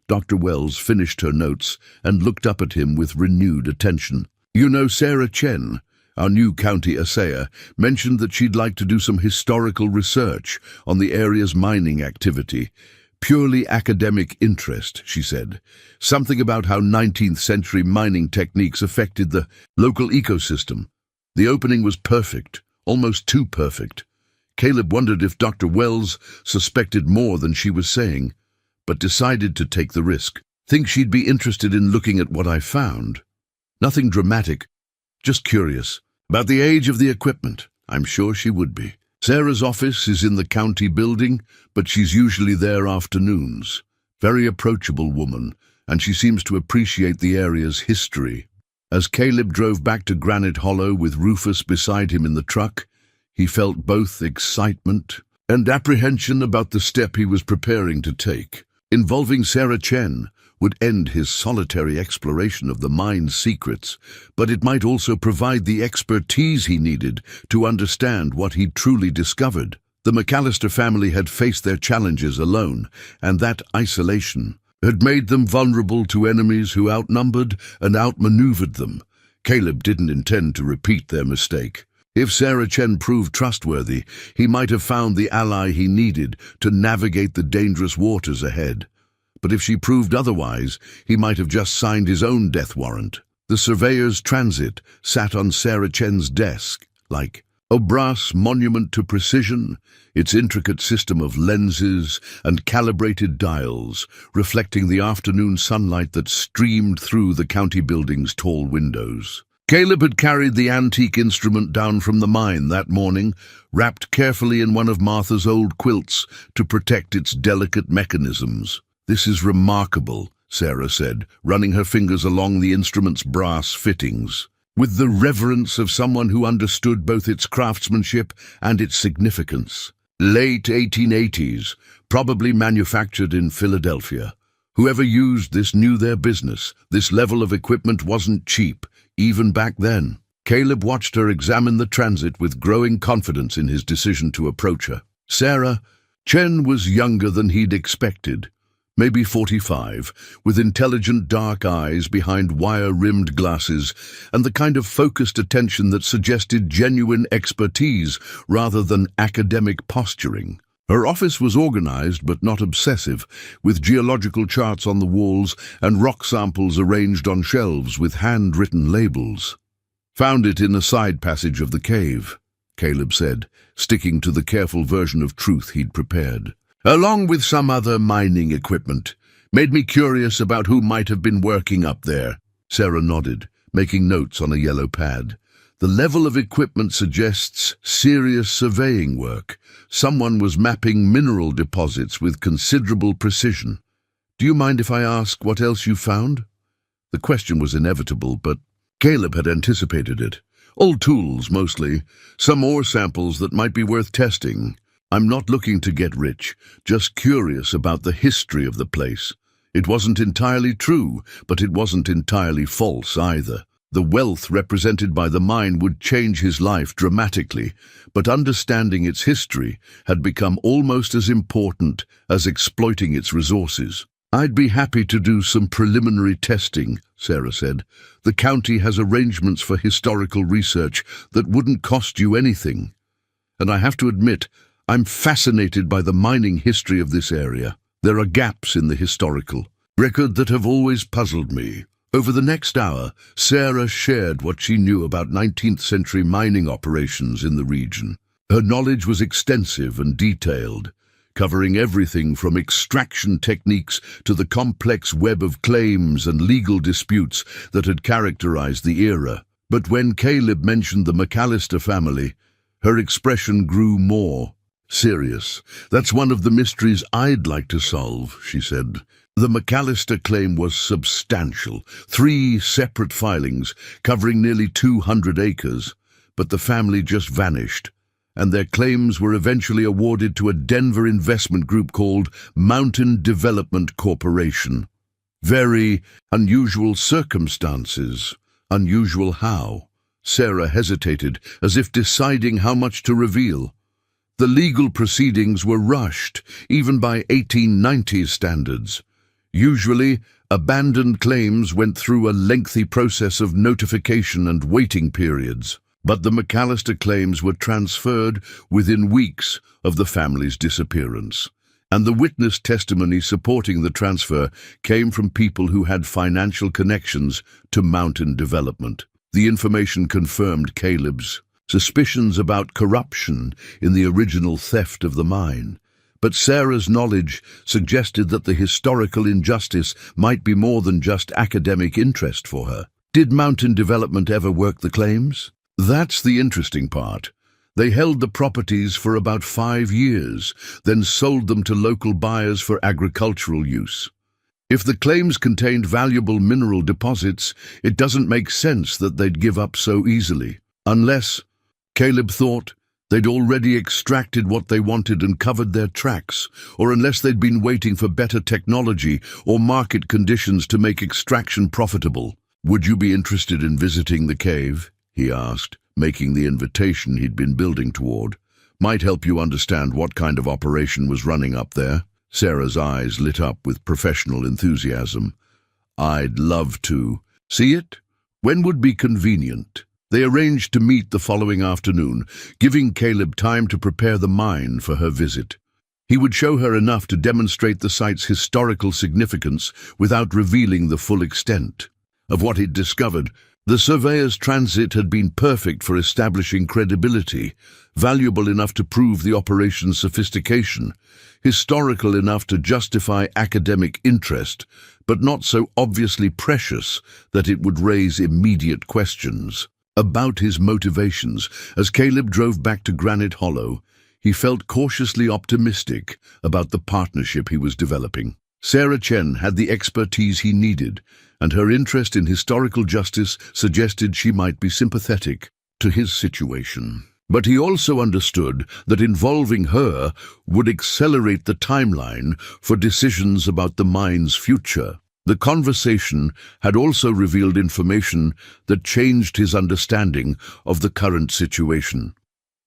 Dr. Wells finished her notes and looked up at him with renewed attention. You know, Sarah Chen, our new county assayer, mentioned that she'd like to do some historical research on the area's mining activity. Purely academic interest, she said. Something about how 19th century mining techniques affected the local ecosystem. The opening was perfect, almost too perfect. Caleb wondered if Dr. Wells suspected more than she was saying, but decided to take the risk. Think she'd be interested in looking at what I found? Nothing dramatic, just curious. About the age of the equipment, I'm sure she would be. Sarah's office is in the county building, but she's usually there afternoons. Very approachable woman, and she seems to appreciate the area's history. As Caleb drove back to Granite Hollow with Rufus beside him in the truck, he felt both excitement and apprehension about the step he was preparing to take. Involving Sarah Chen would end his solitary exploration of the mine's secrets, but it might also provide the expertise he needed to understand what he'd truly discovered. The McAllister family had faced their challenges alone, and that isolation had made them vulnerable to enemies who outnumbered and outmaneuvered them. Caleb didn't intend to repeat their mistake. If Sarah Chen proved trustworthy, he might have found the ally he needed to navigate the dangerous waters ahead. But if she proved otherwise, he might have just signed his own death warrant. The surveyor's transit sat on Sarah Chen's desk, like a brass monument to precision, its intricate system of lenses and calibrated dials, reflecting the afternoon sunlight that streamed through the county building's tall windows. Caleb had carried the antique instrument down from the mine that morning, wrapped carefully in one of Martha's old quilts to protect its delicate mechanisms. This is remarkable, Sarah said, running her fingers along the instrument's brass fittings, with the reverence of someone who understood both its craftsmanship and its significance. Late 1880s, probably manufactured in Philadelphia. Whoever used this knew their business. This level of equipment wasn't cheap, even back then. Caleb watched her examine the transit with growing confidence in his decision to approach her. Sarah Chen was younger than he'd expected. Maybe 45, with intelligent dark eyes behind wire-rimmed glasses and the kind of focused attention that suggested genuine expertise rather than academic posturing. Her office was organized but not obsessive, with geological charts on the walls and rock samples arranged on shelves with handwritten labels. Found it in a side passage of the cave, Caleb said, sticking to the careful version of truth he'd prepared. Along with some other mining equipment. Made me curious about who might have been working up there. Sarah nodded, making notes on a yellow pad. The level of equipment suggests serious surveying work. Someone was mapping mineral deposits with considerable precision. Do you mind if I ask what else you found? The question was inevitable, but Caleb had anticipated it. Old tools, mostly. Some ore samples that might be worth testing. I'm not looking to get rich, just curious about the history of the place. It wasn't entirely true, but it wasn't entirely false either. The wealth represented by the mine would change his life dramatically, but understanding its history had become almost as important as exploiting its resources. I'd be happy to do some preliminary testing, Sarah said. The county has arrangements for historical research that wouldn't cost you anything. And I have to admit, I'm fascinated by the mining history of this area. There are gaps in the historical record that have always puzzled me. Over the next hour, Sarah shared what she knew about 19th century mining operations in the region. Her knowledge was extensive and detailed, covering everything from extraction techniques to the complex web of claims and legal disputes that had characterized the era. But when Caleb mentioned the McAllister family, her expression grew more serious. "That's one of the mysteries I'd like to solve," she said. The McAllister claim was substantial, 3 separate filings covering nearly 200 acres, but the family just vanished, and their claims were eventually awarded to a Denver investment group called Mountain Development Corporation. Very unusual circumstances. Unusual how? Sarah hesitated, as if deciding how much to reveal. The legal proceedings were rushed, even by 1890s standards. Usually, abandoned claims went through a lengthy process of notification and waiting periods, but the McAllister claims were transferred within weeks of the family's disappearance, and the witness testimony supporting the transfer came from people who had financial connections to Mountain Development. The information confirmed Caleb's suspicions about corruption in the original theft of the mine. But Sarah's knowledge suggested that the historical injustice might be more than just academic interest for her. Did Mountain Development ever work the claims? That's the interesting part. They held the properties for about 5 years, then sold them to local buyers for agricultural use. If the claims contained valuable mineral deposits, it doesn't make sense that they'd give up so easily. Unless, Caleb thought, they'd already extracted what they wanted and covered their tracks, or unless they'd been waiting for better technology or market conditions to make extraction profitable. "Would you be interested in visiting the cave?" he asked, making the invitation he'd been building toward. "Might help you understand what kind of operation was running up there." Sarah's eyes lit up with professional enthusiasm. "I'd love to. See it? When would be convenient?" They arranged to meet the following afternoon, giving Caleb time to prepare the mine for her visit. He would show her enough to demonstrate the site's historical significance without revealing the full extent of what he'd discovered. The surveyor's transit had been perfect for establishing credibility, valuable enough to prove the operation's sophistication, historical enough to justify academic interest, but not so obviously precious that it would raise immediate questions about his motivations. As Caleb drove back to Granite Hollow, he felt cautiously optimistic about the partnership he was developing. Sarah Chen had the expertise he needed, and her interest in historical justice suggested she might be sympathetic to his situation. But he also understood that involving her would accelerate the timeline for decisions about the mine's future. The conversation had also revealed information that changed his understanding of the current situation.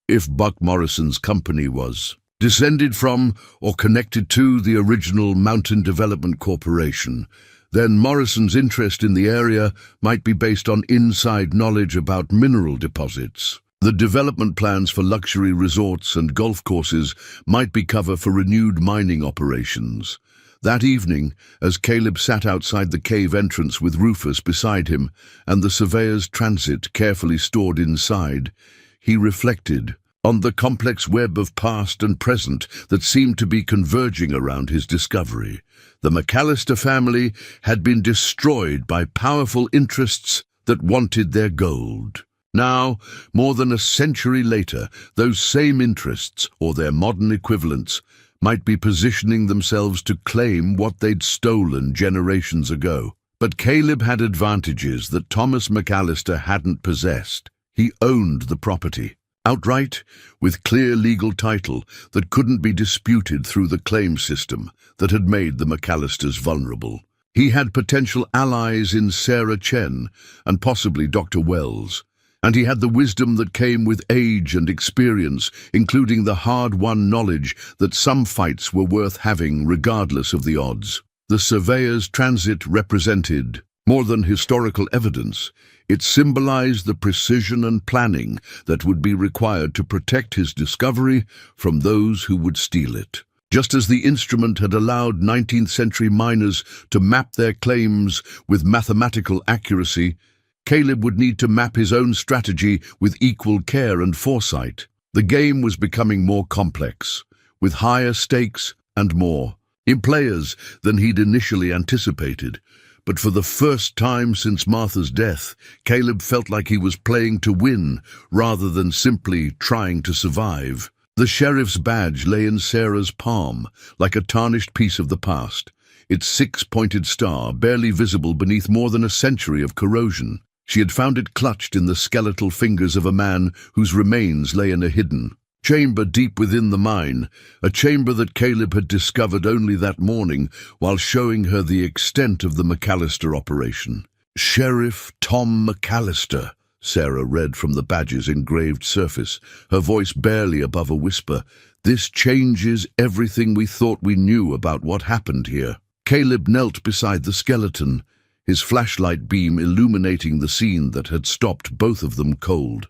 If Buck Morrison's company was descended from or connected to the original Mountain Development Corporation, then Morrison's interest in the area might be based on inside knowledge about mineral deposits. The development plans for luxury resorts and golf courses might be cover for renewed mining operations. That evening, as Caleb sat outside the cave entrance with Rufus beside him and the surveyor's transit carefully stored inside, he reflected on the complex web of past and present that seemed to be converging around his discovery. The McAllister family had been destroyed by powerful interests that wanted their gold. Now, more than a century later, those same interests, or their modern equivalents, might be positioning themselves to claim what they'd stolen generations ago. But Caleb had advantages that Thomas McAllister hadn't possessed. He owned the property outright, with clear legal title that couldn't be disputed through the claim system that had made the McAllisters vulnerable. He had potential allies in Sarah Chen and possibly Dr. Wells, and he had the wisdom that came with age and experience, including the hard-won knowledge that some fights were worth having regardless of the odds. The surveyor's transit represented more than historical evidence. It symbolized the precision and planning that would be required to protect his discovery from those who would steal it. Just as the instrument had allowed 19th-century miners to map their claims with mathematical accuracy, Caleb would need to map his own strategy with equal care and foresight. The game was becoming more complex, with higher stakes and more players than he'd initially anticipated. But for the first time since Martha's death, Caleb felt like he was playing to win rather than simply trying to survive. The sheriff's badge lay in Sarah's palm, like a tarnished piece of the past, its six-pointed star barely visible beneath more than a century of corrosion. She had found it clutched in the skeletal fingers of a man whose remains lay in a hidden chamber deep within the mine, a chamber that Caleb had discovered only that morning while showing her the extent of the McAllister operation. "Sheriff Tom McAllister," Sarah read from the badge's engraved surface, her voice barely above a whisper. "This changes everything we thought we knew about what happened here." Caleb knelt beside the skeleton, his flashlight beam illuminating the scene that had stopped both of them cold.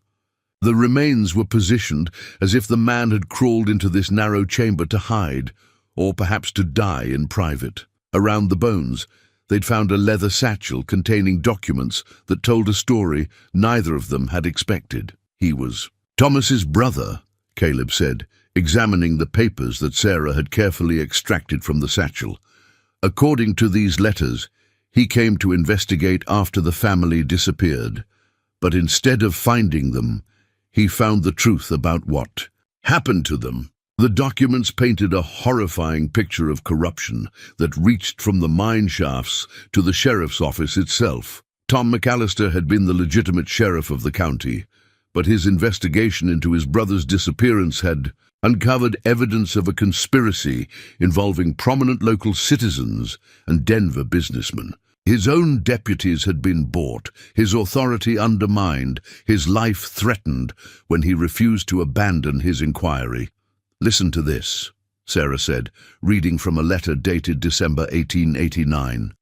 The remains were positioned as if the man had crawled into this narrow chamber to hide, or perhaps to die in private. Around the bones, they'd found a leather satchel containing documents that told a story neither of them had expected. He was Thomas's brother, Caleb said, examining the papers that Sarah had carefully extracted from the satchel. According to these letters, he came to investigate after the family disappeared, but instead of finding them, he found the truth about what happened to them. The documents painted a horrifying picture of corruption that reached from the mine shafts to the sheriff's office itself. Tom McAllister had been the legitimate sheriff of the county, but his investigation into his brother's disappearance had uncovered evidence of a conspiracy involving prominent local citizens and Denver businessmen. His own deputies had been bought, his authority undermined, his life threatened when he refused to abandon his inquiry. "Listen to this," Sarah said, reading from a letter dated December 1889.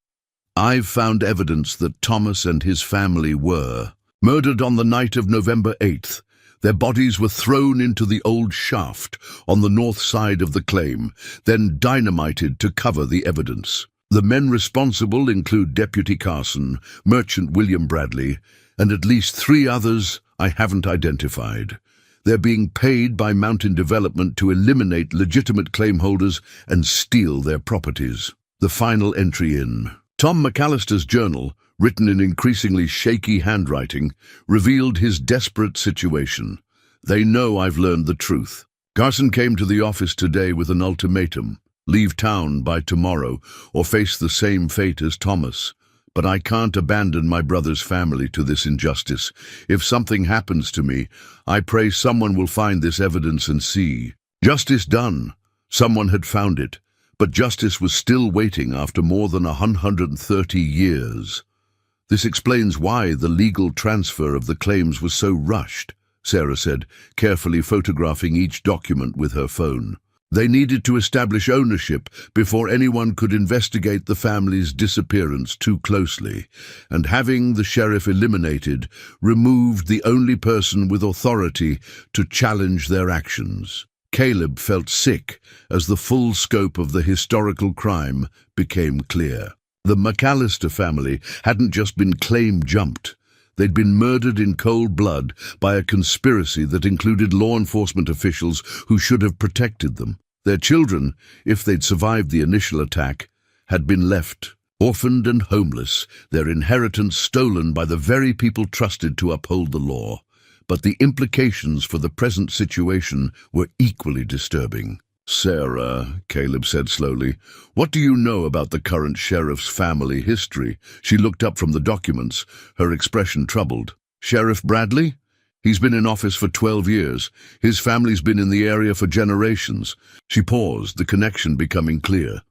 "I've found evidence that Thomas and his family were murdered on the night of November 8th. Their bodies were thrown into the old shaft on the north side of the claim, then dynamited to cover the evidence. The men responsible include Deputy Carson, Merchant William Bradley, and at least 3 others I haven't identified. They're being paid by Mountain Development to eliminate legitimate claim holders and steal their properties." The final entry in Tom McAllister's journal, written in increasingly shaky handwriting, revealed his desperate situation. "They know I've learned the truth. Carson came to the office today with an ultimatum. Leave town by tomorrow or face the same fate as Thomas. But I can't abandon my brother's family to this injustice. If something happens to me, I pray someone will find this evidence and see justice done." Someone had found it, but justice was still waiting after more than 130 years. "This explains why the legal transfer of the claims was so rushed," Sarah said, carefully photographing each document with her phone. "They needed to establish ownership before anyone could investigate the family's disappearance too closely, and having the sheriff eliminated removed the only person with authority to challenge their actions." Caleb felt sick as the full scope of the historical crime became clear. The McAllister family hadn't just been claim-jumped. They'd been murdered in cold blood by a conspiracy that included law enforcement officials who should have protected them. Their children, if they'd survived the initial attack, had been left orphaned and homeless, their inheritance stolen by the very people trusted to uphold the law. But the implications for the present situation were equally disturbing. "Sarah," Caleb said slowly, "what do you know about the current sheriff's family history?" She looked up from the documents, her expression troubled. "Sheriff Bradley? He's been in office for 12 years. His family's been in the area for generations." She paused, the connection becoming clear.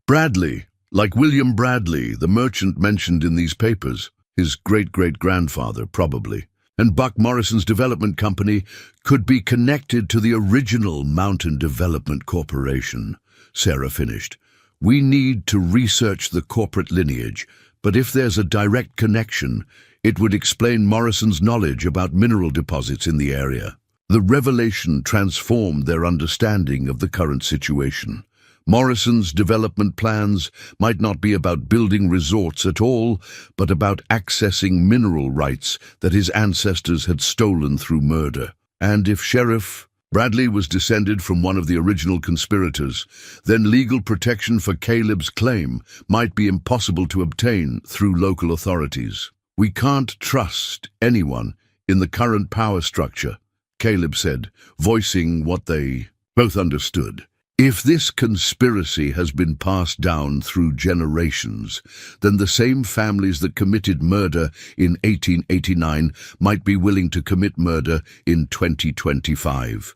"Bradley, like William Bradley, the merchant mentioned in these papers. His great-great-grandfather, probably. And Buck Morrison's development company could be connected to the original Mountain Development Corporation," Sarah finished. "We need to research the corporate lineage, but if there's a direct connection, it would explain Morrison's knowledge about mineral deposits in the area." The revelation transformed their understanding of the current situation. Morrison's development plans might not be about building resorts at all, but about accessing mineral rights that his ancestors had stolen through murder. And if Sheriff Bradley was descended from one of the original conspirators, then legal protection for Caleb's claim might be impossible to obtain through local authorities. "We can't trust anyone in the current power structure," Caleb said, voicing what they both understood. If this conspiracy has been passed down through generations, then the same families that committed murder in 1889 might be willing to commit murder in 2025.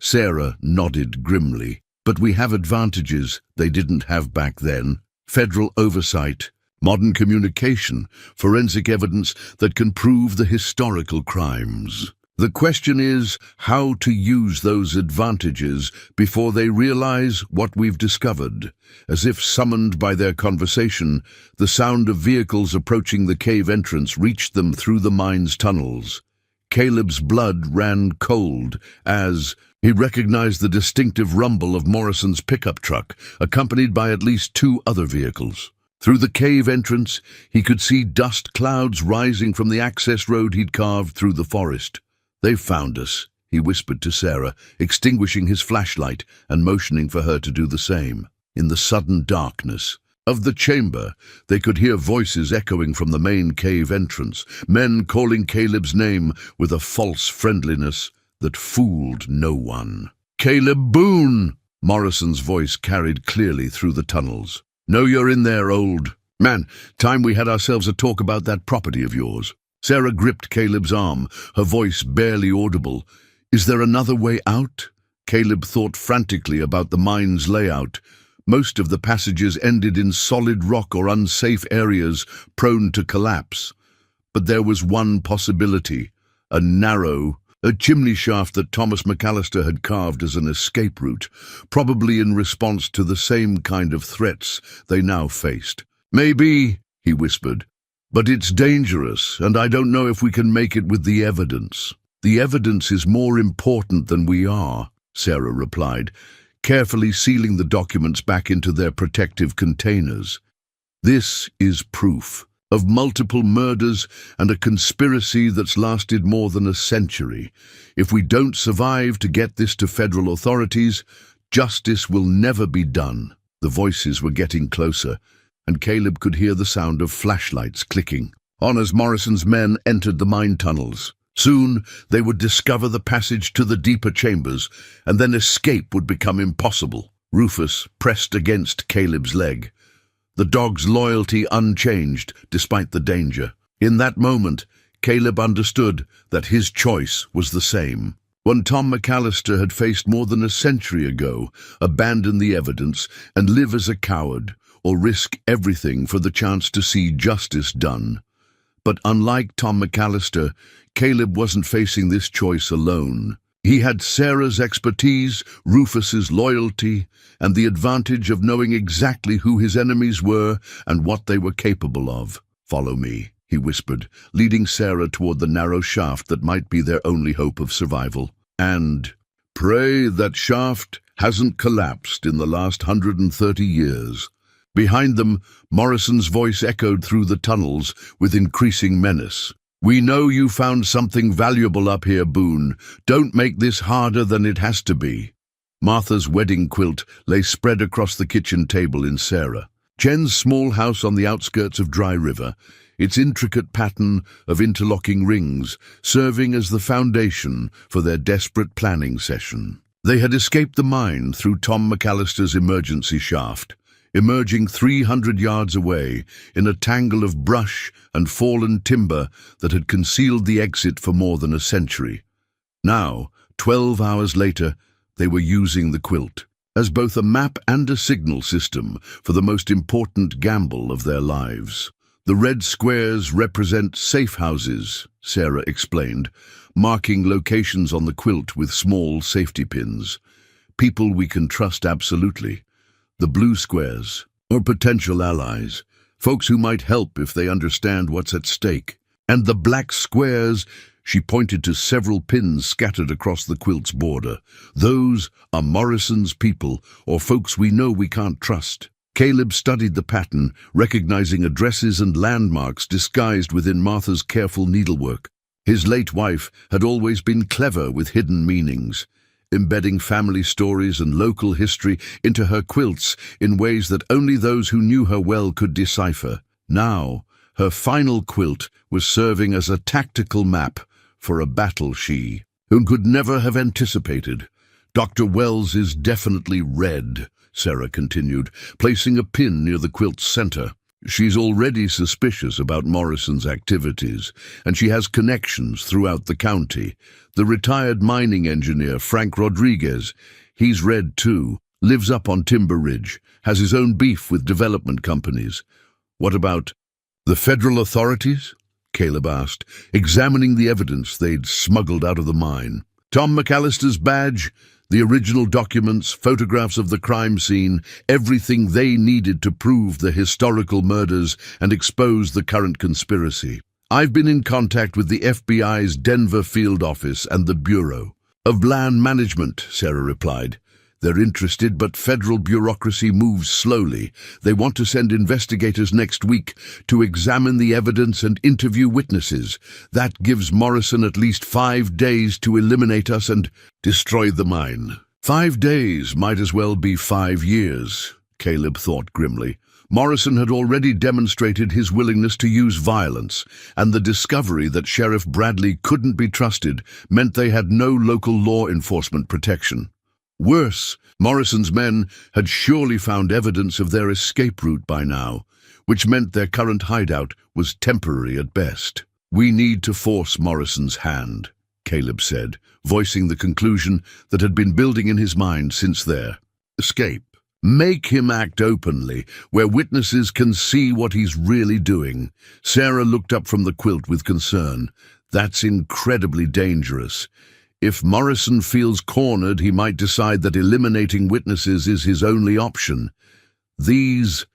Sarah nodded grimly. "But we have advantages they didn't have back then. Federal oversight, modern communication, forensic evidence that can prove the historical crimes. The question is how to use those advantages before they realize what we've discovered." As if summoned by their conversation, the sound of vehicles approaching the cave entrance reached them through the mine's tunnels. Caleb's blood ran cold as he recognized the distinctive rumble of Morrison's pickup truck, accompanied by at least 2 other vehicles. Through the cave entrance, he could see dust clouds rising from the access road he'd carved through the forest. "They've found us," he whispered to Sarah, extinguishing his flashlight and motioning for her to do the same. In the sudden darkness of the chamber, they could hear voices echoing from the main cave entrance, men calling Caleb's name with a false friendliness that fooled no one. "Caleb Boone!" Morrison's voice carried clearly through the tunnels. "Know you're in there, old man. Time we had ourselves a talk about that property of yours." Sarah gripped Caleb's arm, her voice barely audible. "Is there another way out?" Caleb thought frantically about the mine's layout. Most of the passages ended in solid rock or unsafe areas prone to collapse. But there was one possibility, a chimney shaft that Thomas McAllister had carved as an escape route, probably in response to the same kind of threats they now faced. "Maybe," he whispered, "but it's dangerous, and I don't know if we can make it with the evidence." "The evidence is more important than we are," Sarah replied, carefully sealing the documents back into their protective containers. "This is proof of multiple murders and a conspiracy that's lasted more than a century. If we don't survive to get this to federal authorities, justice will never be done." The voices were getting closer, and Caleb could hear the sound of flashlights clicking on as Morrison's men entered the mine tunnels. Soon they would discover the passage to the deeper chambers, and then escape would become impossible. Rufus pressed against Caleb's leg, the dog's loyalty unchanged despite the danger. In that moment, Caleb understood that his choice was the same. When Tom McAllister had faced more than a century ago, abandon the evidence and live as a coward, or risk everything for the chance to see justice done. But unlike Tom McAllister, Caleb wasn't facing this choice alone. He had Sarah's expertise, Rufus's loyalty, and the advantage of knowing exactly who his enemies were and what they were capable of. "Follow me," he whispered, leading Sarah toward the narrow shaft that might be their only hope of survival. "And pray that shaft hasn't collapsed in the last 130 years. Behind them, Morrison's voice echoed through the tunnels with increasing menace. "We know you found something valuable up here, Boone. Don't make this harder than it has to be." Martha's wedding quilt lay spread across the kitchen table in Sarah. Jen's small house on the outskirts of Dry River, its intricate pattern of interlocking rings serving as the foundation for their desperate planning session. They had escaped the mine through Tom McAllister's emergency shaft, emerging 300 yards away in a tangle of brush and fallen timber that had concealed the exit for more than a century. Now, 12 hours later, they were using the quilt as both a map and a signal system for the most important gamble of their lives. "The red squares represent safe houses," Sarah explained, marking locations on the quilt with small safety pins. "People we can trust absolutely. The blue squares, or potential allies, folks who might help if they understand what's at stake. And the black squares She pointed to several pins scattered across the quilt's border. "Those are Morrison's people, or folks we know we can't trust." Caleb studied the pattern, recognizing addresses and landmarks disguised within Martha's careful needlework. His late wife had always been clever with hidden meanings, embedding family stories and local history into her quilts in ways that only those who knew her well could decipher. Now, her final quilt was serving as a tactical map for a battle she, who could never have anticipated. "Dr. Wells is definitely red," Sarah continued, placing a pin near the quilt's center. "She's already suspicious about Morrison's activities, and she has connections throughout the county. The retired mining engineer, Frank Rodriguez, he's red too, lives up on Timber Ridge, has his own beef with development companies." "What about the federal authorities?" Caleb asked, examining the evidence they'd smuggled out of the mine. "Tom McAllister's badge, the original documents, photographs of the crime scene, everything they needed to prove the historical murders and expose the current conspiracy. I've been in contact with the FBI's Denver field office and the Bureau of Land Management," Sarah replied. "They're interested, but federal bureaucracy moves slowly. They want to send investigators next week to examine the evidence and interview witnesses. That gives Morrison at least 5 days to eliminate us and destroy the mine." 5 days might as well be 5 years, Caleb thought grimly. Morrison had already demonstrated his willingness to use violence, and the discovery that Sheriff Bradley couldn't be trusted meant they had no local law enforcement protection. Worse, Morrison's men had surely found evidence of their escape route by now, which meant their current hideout was temporary at best. "We need to force Morrison's hand," Caleb said, voicing the conclusion that had been building in his mind since their escape. "Make him act openly, where witnesses can see what he's really doing." Sarah looked up from the quilt with concern. "That's incredibly dangerous. If Morrison feels cornered, he might decide that eliminating witnesses is his only option. These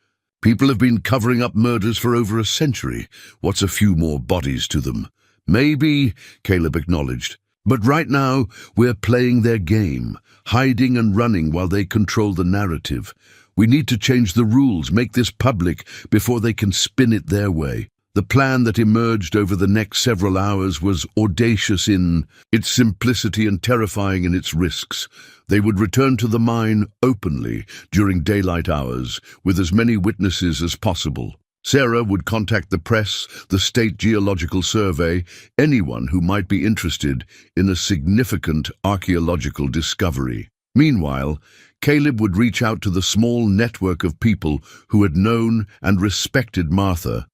people have been covering up murders for over a century. What's a few more bodies to them?" "Maybe," Caleb acknowledged. "But right now, we're playing their game, hiding and running while they control the narrative. We need to change the rules, make this public, before they can spin it their way." The plan that emerged over the next several hours was audacious in its simplicity and terrifying in its risks. They would return to the mine openly during daylight hours, with as many witnesses as possible. Sarah would contact the press, the State Geological Survey, anyone who might be interested in a significant archaeological discovery. Meanwhile, Caleb would reach out to the small network of people who had known and respected Martha,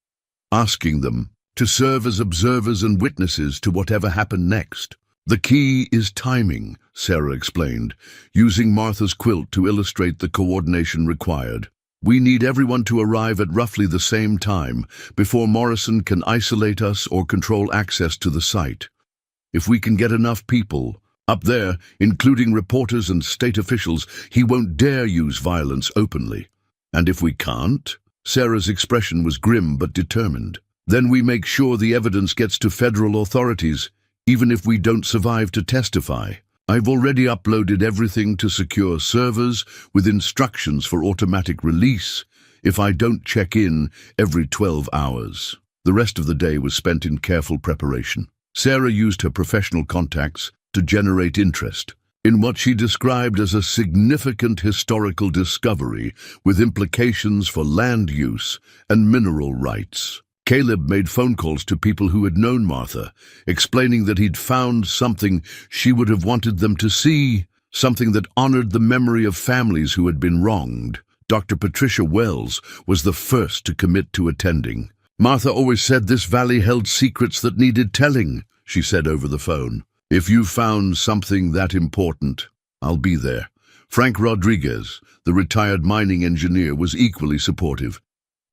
asking them to serve as observers and witnesses to whatever happened next. "The key is timing," Sarah explained, using Martha's quilt to illustrate the coordination required. "We need everyone to arrive at roughly the same time before Morrison can isolate us or control access to the site. If we can get enough people up there, including reporters and state officials, he won't dare use violence openly. And if we can't?" Sarah's expression was grim but determined. "Then we make sure the evidence gets to federal authorities, even if we don't survive to testify. I've already uploaded everything to secure servers with instructions for automatic release if I don't check in every 12 hours. The rest of the day was spent in careful preparation. Sarah used her professional contacts to generate interest in what she described as a significant historical discovery with implications for land use and mineral rights. Caleb made phone calls to people who had known Martha, explaining that he'd found something she would have wanted them to see, something that honored the memory of families who had been wronged. Dr. Patricia Wells was the first to commit to attending. "Martha always said this valley held secrets that needed telling," she said over the phone. "If you found something that important, I'll be there." Frank Rodriguez, the retired mining engineer, was equally supportive.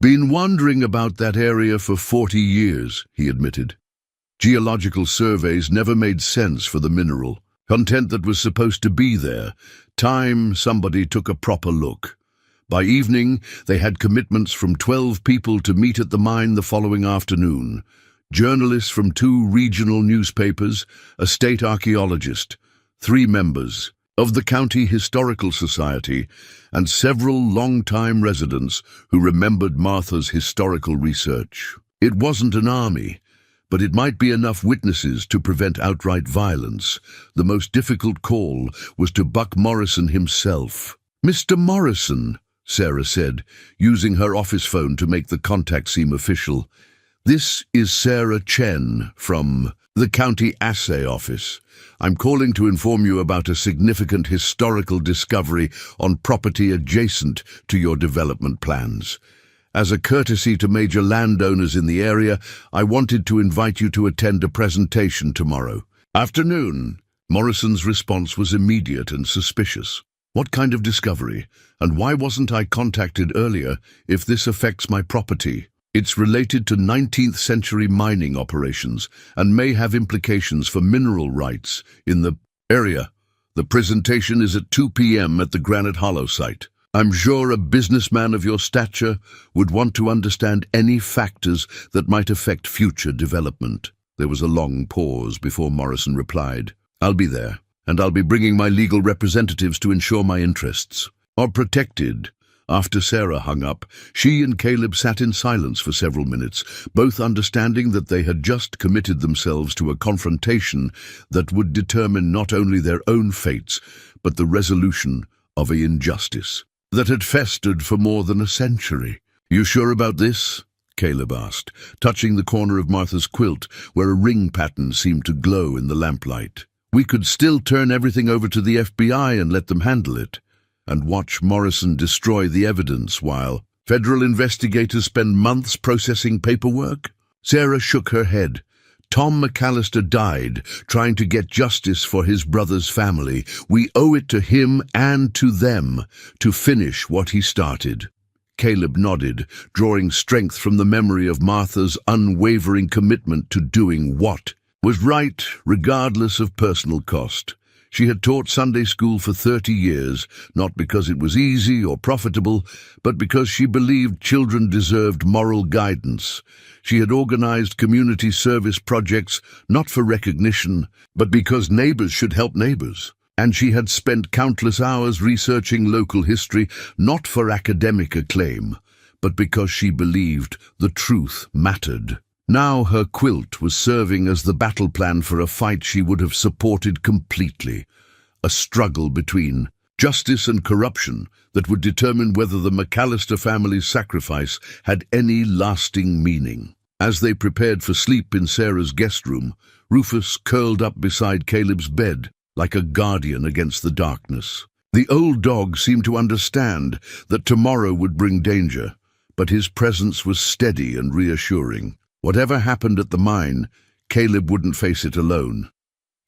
"Been wondering about that area for 40 years, he admitted. Geological surveys never made sense for the mineral content that was supposed to be there. Time somebody took a proper look. By evening, they had commitments from 12 people to meet at the mine the following afternoon. journalists from 2 regional newspapers, a state archaeologist, 3 members of the County Historical Society, and several long-time residents who remembered Martha's historical research. It wasn't an army, but it might be enough witnesses to prevent outright violence. The most difficult call was to Buck Morrison himself. "Mr. Morrison," Sarah said, using her office phone to make the contact seem official. "This is Sarah Chen from the County Assay Office. I'm calling to inform you about a significant historical discovery on property adjacent to your development plans. As a courtesy to major landowners in the area, I wanted to invite you to attend a presentation tomorrow afternoon." Morrison's response was immediate and suspicious. "What kind of discovery? And why wasn't I contacted earlier if this affects my property?" "It's related to 19th century mining operations and may have implications for mineral rights in the area. The presentation is at 2 p.m. at the Granite Hollow site. I'm sure a businessman of your stature would want to understand any factors that might affect future development." There was a long pause before Morrison replied. "I'll be there, and I'll be bringing my legal representatives to ensure my interests are protected." After Sarah hung up, she and Caleb sat in silence for several minutes, both understanding that they had just committed themselves to a confrontation that would determine not only their own fates, but the resolution of an injustice that had festered for more than a century. "You sure about this?" Caleb asked, touching the corner of Martha's quilt where a ring pattern seemed to glow in the lamplight. "We could still turn everything over to the FBI and let them handle it, and watch Morrison destroy the evidence while federal investigators spend months processing paperwork." Sarah shook her head. "Tom McAllister died trying to get justice for his brother's family. We owe it to him and to them to finish what he started." Caleb nodded, drawing strength from the memory of Martha's unwavering commitment to doing what was right, regardless of personal cost. She had taught Sunday school for 30 years, not because it was easy or profitable, but because she believed children deserved moral guidance. She had organized community service projects not for recognition, but because neighbors should help neighbors. And she had spent countless hours researching local history, not for academic acclaim, but because she believed the truth mattered. Now her quilt was serving as the battle plan for a fight she would have supported completely, a struggle between justice and corruption that would determine whether the McAllister family's sacrifice had any lasting meaning. As they prepared for sleep in Sarah's guest room, Rufus curled up beside Caleb's bed, like a guardian against the darkness. The old dog seemed to understand that tomorrow would bring danger, but his presence was steady and reassuring. Whatever happened at the mine, Caleb wouldn't face it alone.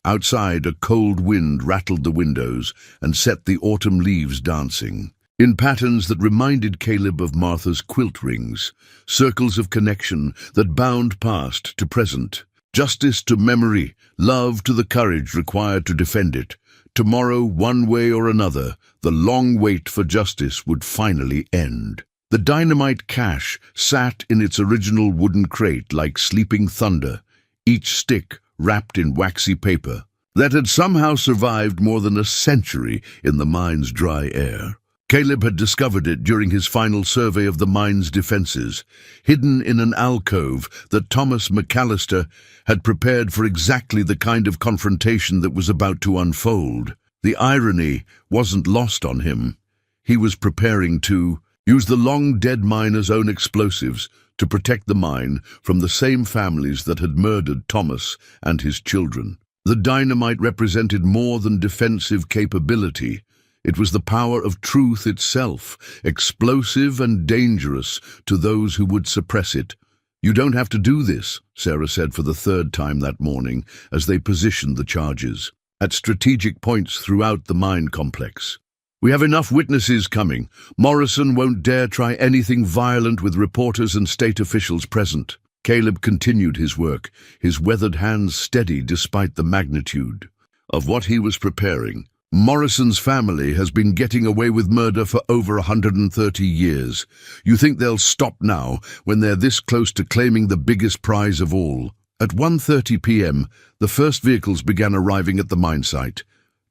Outside, a cold wind rattled the windows and set the autumn leaves dancing, in patterns that reminded Caleb of Martha's quilt rings, circles of connection that bound past to present, justice to memory, love to the courage required to defend it. Tomorrow, one way or another, the long wait for justice would finally end. The dynamite cache sat in its original wooden crate like sleeping thunder, each stick wrapped in waxy paper, that had somehow survived more than a century in the mine's dry air. Caleb had discovered it during his final survey of the mine's defenses, hidden in an alcove that Thomas McAllister had prepared for exactly the kind of confrontation that was about to unfold. The irony wasn't lost on him. He was preparing to use the long-dead miner's own explosives to protect the mine from the same families that had murdered Thomas and his children. The dynamite represented more than defensive capability. It was the power of truth itself, explosive and dangerous to those who would suppress it. "You don't have to do this," Sarah said for the 3rd time that morning as they positioned the charges at strategic points throughout the mine complex. "We have enough witnesses coming. Morrison won't dare try anything violent with reporters and state officials present." Caleb continued his work, his weathered hands steady despite the magnitude of what he was preparing. Morrison's family has been getting away with murder for over 130 years. You think they'll stop now when they're this close to claiming the biggest prize of all? At 1:30 p.m., the first vehicles began arriving at the mine site.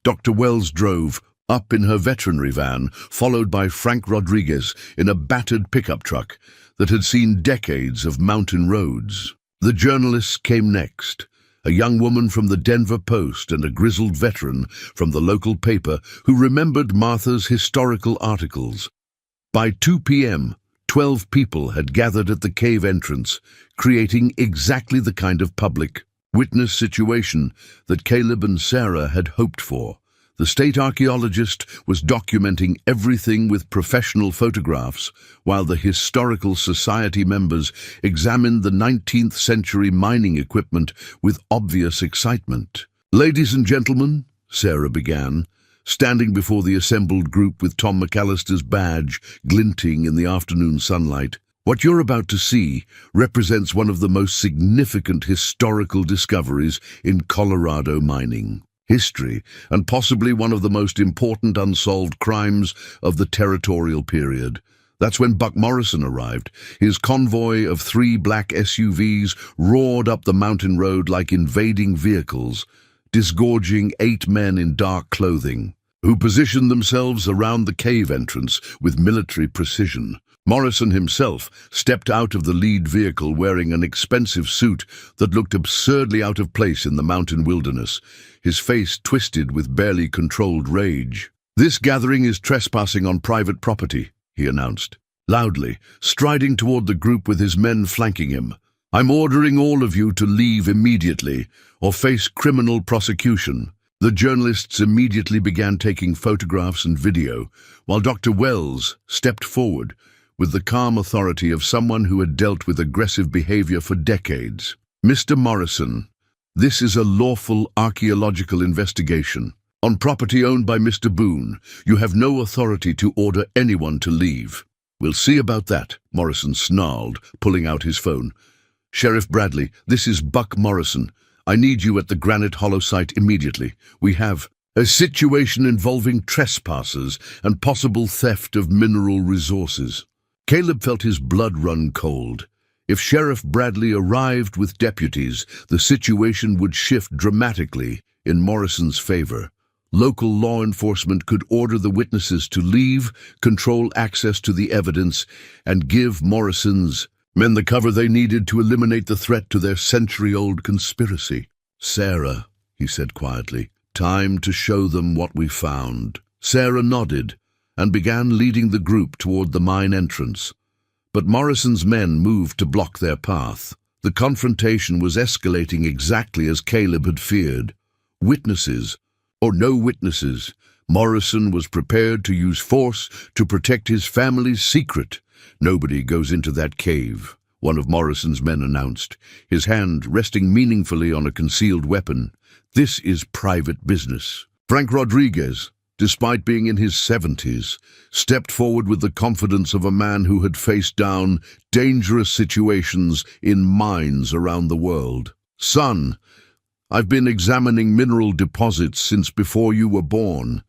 Dr. Wells drove, up in her veterinary van, followed by Frank Rodriguez in a battered pickup truck that had seen decades of mountain roads. The journalists came next. A young woman from the Denver Post and a grizzled veteran from the local paper who remembered Martha's historical articles. By 2 p.m., 12 people had gathered at the cave entrance, creating exactly the kind of public witness situation that Caleb and Sarah had hoped for. The state archaeologist was documenting everything with professional photographs, while the Historical Society members examined the 19th century mining equipment with obvious excitement. "Ladies and gentlemen," Sarah began, standing before the assembled group with Tom McAllister's badge glinting in the afternoon sunlight, "what you're about to see represents one of the most significant historical discoveries in Colorado mining history, and possibly one of the most important unsolved crimes of the territorial period." That's when Buck Morrison arrived. His convoy of 3 black SUVs roared up the mountain road like invading vehicles, disgorging 8 men in dark clothing, who positioned themselves around the cave entrance with military precision. Morrison himself stepped out of the lead vehicle wearing an expensive suit that looked absurdly out of place in the mountain wilderness, his face twisted with barely controlled rage. "This gathering is trespassing on private property," he announced, loudly, striding toward the group with his men flanking him. "I'm ordering all of you to leave immediately or face criminal prosecution." The journalists immediately began taking photographs and video, while Dr. Wells stepped forward with the calm authority of someone who had dealt with aggressive behavior for decades. "Mr. Morrison, this is a lawful archaeological investigation on property owned by Mr. Boone. You have no authority to order anyone to leave." "We'll see about that," Morrison snarled, pulling out his phone. "Sheriff Bradley, this is Buck Morrison. I need you at the Granite Hollow site immediately. We have a situation involving trespassers and possible theft of mineral resources." Caleb felt his blood run cold. If Sheriff Bradley arrived with deputies, the situation would shift dramatically in Morrison's favor. Local law enforcement could order the witnesses to leave, control access to the evidence, and give Morrison's men the cover they needed to eliminate the threat to their century-old conspiracy. "Sarah," he said quietly, "time to show them what we found." Sarah nodded and began leading the group toward the mine entrance. But Morrison's men moved to block their path. The confrontation was escalating exactly as Caleb had feared. Witnesses or no witnesses, Morrison was prepared to use force to protect his family's secret. "Nobody goes into that cave," one of Morrison's men announced, his hand resting meaningfully on a concealed weapon. "This is private business." Frank Rodriguez, despite being in his 70s, stepped forward with the confidence of a man who had faced down dangerous situations in mines around the world. "Son, I've been examining mineral deposits since before you were born.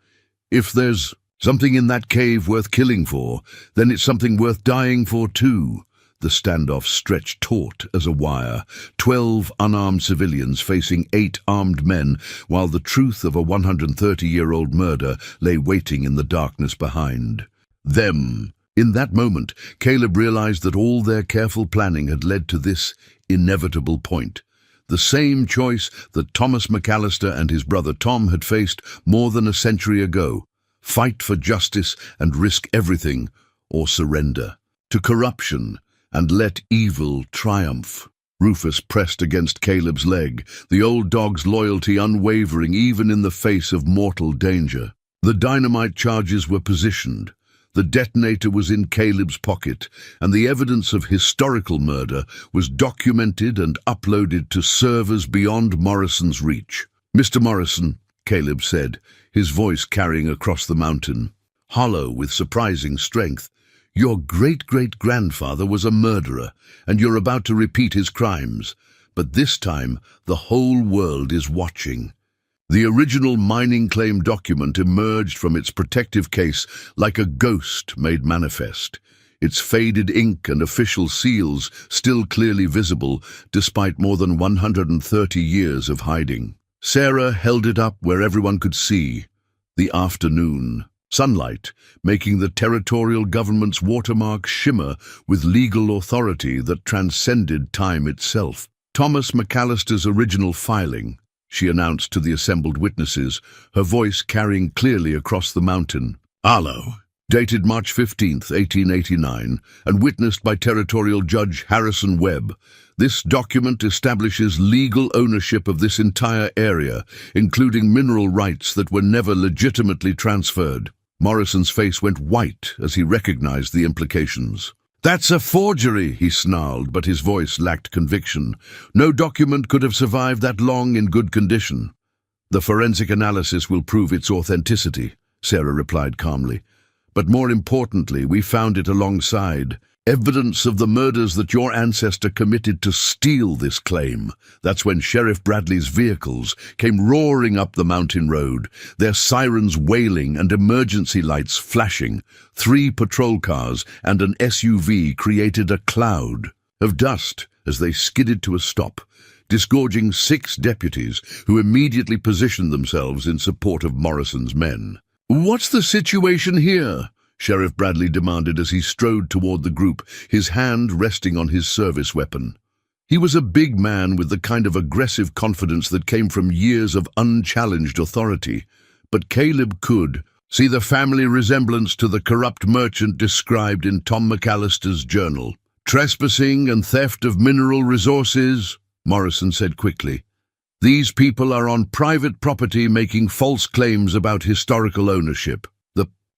If there's something in that cave worth killing for, then it's something worth dying for too." The standoff stretched taut as a wire, 12 unarmed civilians facing 8 armed men, while the truth of a 130-year-old murder lay waiting in the darkness behind them. In that moment, Caleb realized that all their careful planning had led to this inevitable point. The same choice that Thomas McAllister and his brother Tom had faced more than a century ago: fight for justice and risk everything, or surrender to corruption and let evil triumph. Rufus pressed against Caleb's leg, the old dog's loyalty unwavering even in the face of mortal danger. The dynamite charges were positioned. The detonator was in Caleb's pocket, and the evidence of historical murder was documented and uploaded to servers beyond Morrison's reach. "Mr. Morrison," Caleb said, his voice carrying across the mountain, hollow with surprising strength, "your great-great-grandfather was a murderer, and you're about to repeat his crimes. But this time, the whole world is watching. The original mining claim document emerged from its protective case like a ghost made manifest, its faded ink and official seals still clearly visible despite more than 130 years of hiding. Sarah held it up where everyone could see. The afternoon sunlight, making the territorial government's watermark shimmer with legal authority that transcended time itself. Thomas McAllister's original filing, she announced to the assembled witnesses, her voice carrying clearly across the mountain. Arlo, dated March 15, 1889, and witnessed by Territorial Judge Harrison Webb. This document establishes legal ownership of this entire area, including mineral rights that were never legitimately transferred. Morrison's face went white as he recognized the implications. "That's a forgery," he snarled, but his voice lacked conviction. "No document could have survived that long in good condition." "The forensic analysis will prove its authenticity," Sarah replied calmly. "But more importantly, we found it alongside evidence of the murders that your ancestor committed to steal this claim." That's when Sheriff Bradley's vehicles came roaring up the mountain road, their sirens wailing and emergency lights flashing. 3 patrol cars and an SUV created a cloud of dust as they skidded to a stop, disgorging 6 deputies who immediately positioned themselves in support of Morrison's men. "What's the situation here?" Sheriff Bradley demanded as he strode toward the group, his hand resting on his service weapon. He was a big man with the kind of aggressive confidence that came from years of unchallenged authority. But Caleb could see the family resemblance to the corrupt merchant described in Tom McAllister's journal. "Trespassing and theft of mineral resources," Morrison said quickly. "These people are on private property making false claims about historical ownership."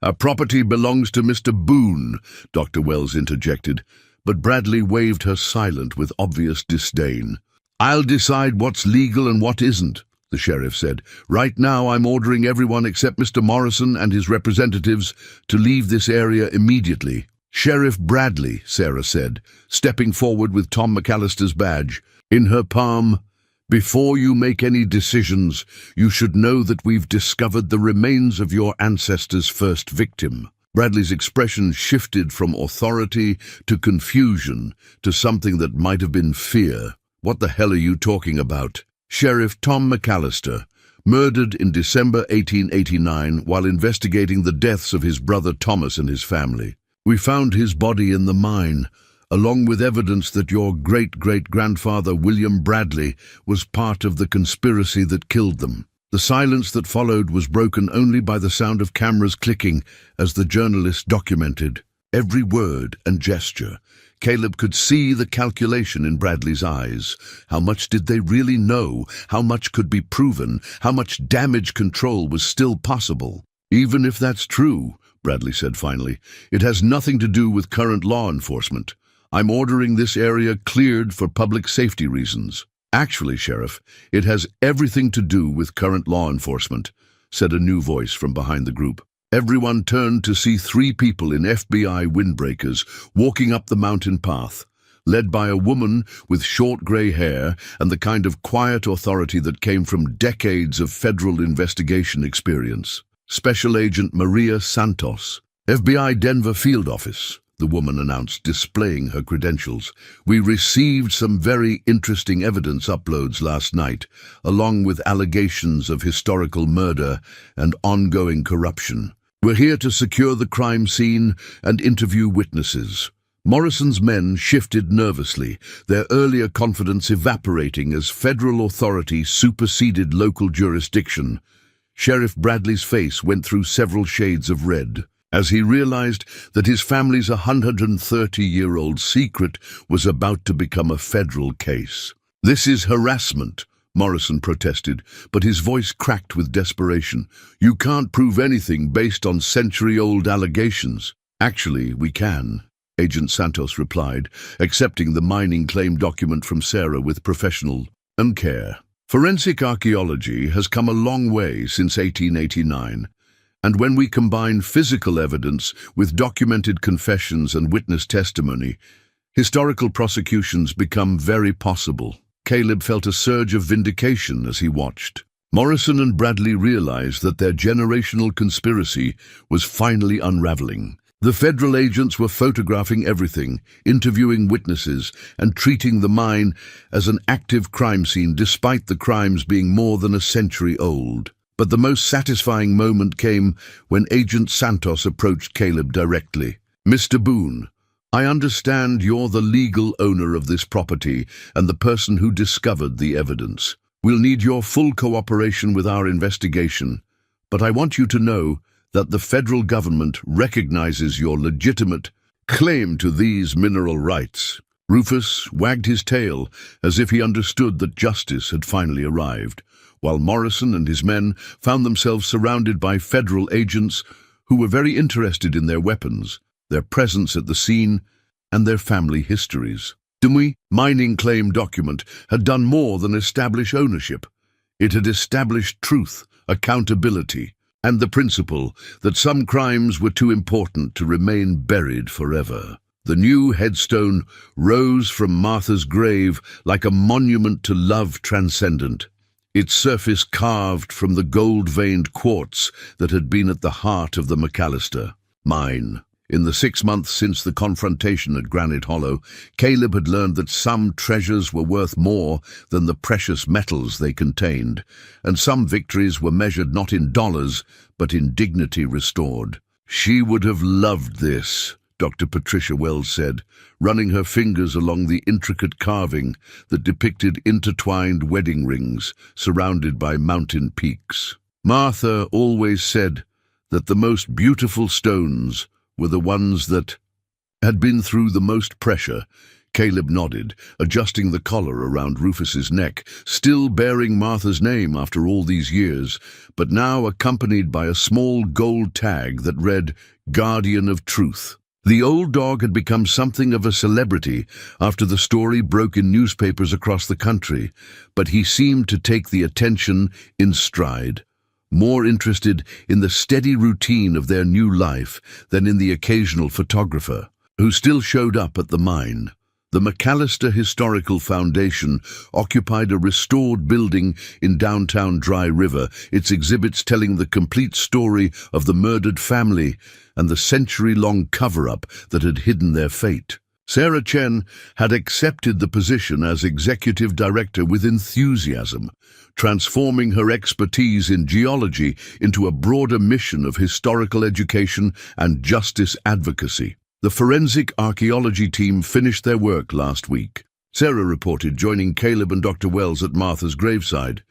"Our property belongs to Mr. Boone," Dr. Wells interjected, but Bradley waved her silent with obvious disdain. "I'll decide what's legal and what isn't," the sheriff said. "Right now I'm ordering everyone except Mr. Morrison and his representatives to leave this area immediately." "Sheriff Bradley," Sarah said, stepping forward with Tom McAllister's badge in her palm, "before you make any decisions, you should know that we've discovered the remains of your ancestor's first victim." Bradley's expression shifted from authority to confusion to something that might have been fear. "What the hell are you talking about?" "Sheriff Tom McAllister, murdered in December 1889 while investigating the deaths of his brother Thomas and his family. We found his body in the mine, along with evidence that your great-great-grandfather William Bradley was part of the conspiracy that killed them." The silence that followed was broken only by the sound of cameras clicking as the journalist documented every word and gesture. Caleb could see the calculation in Bradley's eyes. How much did they really know? How much could be proven? How much damage control was still possible? "Even if that's true," Bradley said finally, "it has nothing to do with current law enforcement. I'm ordering this area cleared for public safety reasons." "Actually, Sheriff, it has everything to do with current law enforcement," said a new voice from behind the group. Everyone turned to see 3 people in FBI windbreakers walking up the mountain path, led by a woman with short gray hair and the kind of quiet authority that came from decades of federal investigation experience. "Special Agent Maria Santos, FBI Denver Field Office," the woman announced, displaying her credentials. "We received some very interesting evidence uploads last night, along with allegations of historical murder and ongoing corruption. We're here to secure the crime scene and interview witnesses." Morrison's men shifted nervously, their earlier confidence evaporating as federal authority superseded local jurisdiction. Sheriff Bradley's face went through several shades of red as he realized that his family's 130-year-old secret was about to become a federal case. "This is harassment," Morrison protested, but his voice cracked with desperation. "You can't prove anything based on century-old allegations." "Actually, we can," Agent Santos replied, accepting the mining claim document from Sarah with professional care. "Forensic archaeology has come a long way since 1889. And when we combine physical evidence with documented confessions and witness testimony, historical prosecutions become very possible." Caleb felt a surge of vindication as he watched. Morrison and Bradley realized that their generational conspiracy was finally unraveling. The federal agents were photographing everything, interviewing witnesses, and treating the mine as an active crime scene despite the crimes being more than a century old. But the most satisfying moment came when Agent Santos approached Caleb directly. "Mr. Boone, I understand you're the legal owner of this property and the person who discovered the evidence. We'll need your full cooperation with our investigation, but I want you to know that the federal government recognizes your legitimate claim to these mineral rights." Rufus wagged his tail as if he understood that justice had finally arrived, while Morrison and his men found themselves surrounded by federal agents who were very interested in their weapons, their presence at the scene, and their family histories. The mining claim document had done more than establish ownership. It had established truth, accountability, and the principle that some crimes were too important to remain buried forever. The new headstone rose from Martha's grave like a monument to love transcendent, its surface carved from the gold-veined quartz that had been at the heart of the McAllister mine. In the 6 months since the confrontation at Granite Hollow, Caleb had learned that some treasures were worth more than the precious metals they contained, and some victories were measured not in dollars, but in dignity restored. "She would have loved this," Dr. Patricia Wells said, running her fingers along the intricate carving that depicted intertwined wedding rings surrounded by mountain peaks. "Martha always said that the most beautiful stones were the ones that had been through the most pressure." Caleb nodded, adjusting the collar around Rufus's neck, still bearing Martha's name after all these years, but now accompanied by a small gold tag that read, "Guardian of Truth." The old dog had become something of a celebrity after the story broke in newspapers across the country, but he seemed to take the attention in stride, more interested in the steady routine of their new life than in the occasional photographer, who still showed up at the mine. The McAllister Historical Foundation occupied a restored building in downtown Dry River, its exhibits telling the complete story of the murdered family and the century-long cover-up that had hidden their fate. Sarah Chen had accepted the position as executive director with enthusiasm, transforming her expertise in geology into a broader mission of historical education and justice advocacy. The forensic archaeology team finished their work last week. Sarah reported, joining Caleb and Dr. Wells at Martha's graveside.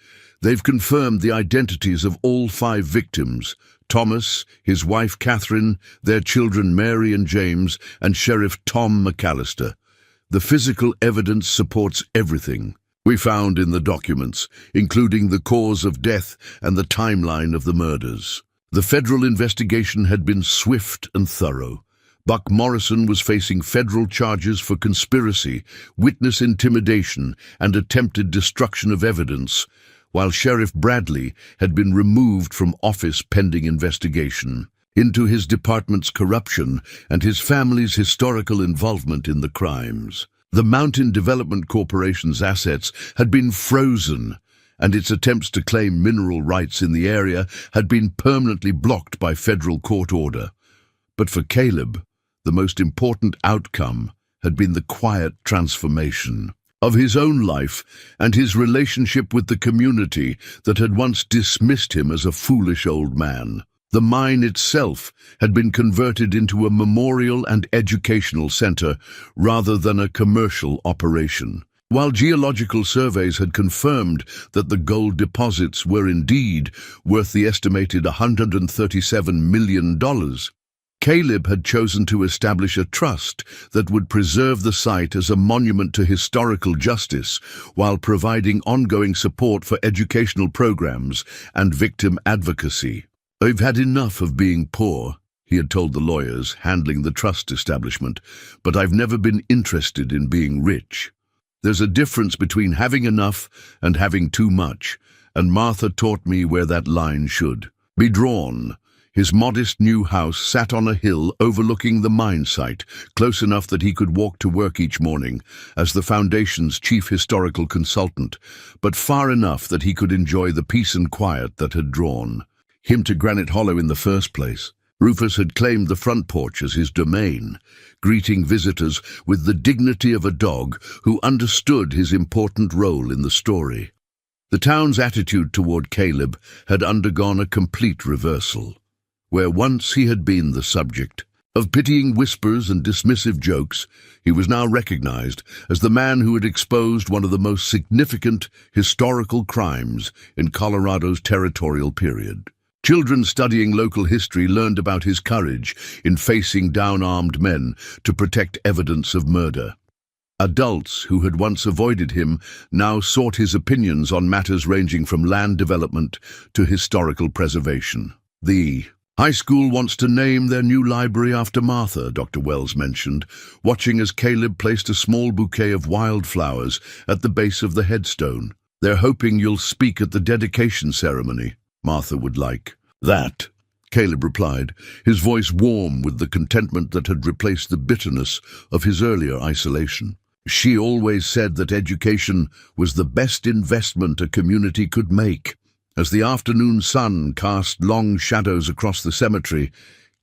They've confirmed the identities of all 5 victims: Thomas, his wife Catherine, their children Mary and James, and Sheriff Tom McAllister. The physical evidence supports everything we found in the documents, including the cause of death and the timeline of the murders. The federal investigation had been swift and thorough. Buck Morrison was facing federal charges for conspiracy, witness intimidation, and attempted destruction of evidence, while Sheriff Bradley had been removed from office pending investigation into his department's corruption and his family's historical involvement in the crimes. The Mountain Development Corporation's assets had been frozen, and its attempts to claim mineral rights in the area had been permanently blocked by federal court order. But for Caleb, the most important outcome had been the quiet transformation of his own life and his relationship with the community that had once dismissed him as a foolish old man. The mine itself had been converted into a memorial and educational center rather than a commercial operation. While geological surveys had confirmed that the gold deposits were indeed worth the estimated $137 million, Caleb had chosen to establish a trust that would preserve the site as a monument to historical justice while providing ongoing support for educational programs and victim advocacy. "I've had enough of being poor," he had told the lawyers handling the trust establishment, "but I've never been interested in being rich. There's a difference between having enough and having too much, and Martha taught me where that line should be drawn." His modest new house sat on a hill overlooking the mine site, close enough that he could walk to work each morning as the Foundation's chief historical consultant, but far enough that he could enjoy the peace and quiet that had drawn him to Granite Hollow in the first place. Rufus had claimed the front porch as his domain, greeting visitors with the dignity of a dog who understood his important role in the story. The town's attitude toward Caleb had undergone a complete reversal. Where once he had been the subject of pitying whispers and dismissive jokes, he was now recognized as the man who had exposed one of the most significant historical crimes in Colorado's territorial period. Children studying local history learned about his courage in facing down armed men to protect evidence of murder. Adults who had once avoided him now sought his opinions on matters ranging from land development to historical preservation. The high school wants to name their new library after Martha, Dr. Wells mentioned, watching as Caleb placed a small bouquet of wildflowers at the base of the headstone. They're hoping you'll speak at the dedication ceremony. Martha would like that, Caleb replied, his voice warm with the contentment that had replaced the bitterness of his earlier isolation. She always said that education was the best investment a community could make. As the afternoon sun cast long shadows across the cemetery,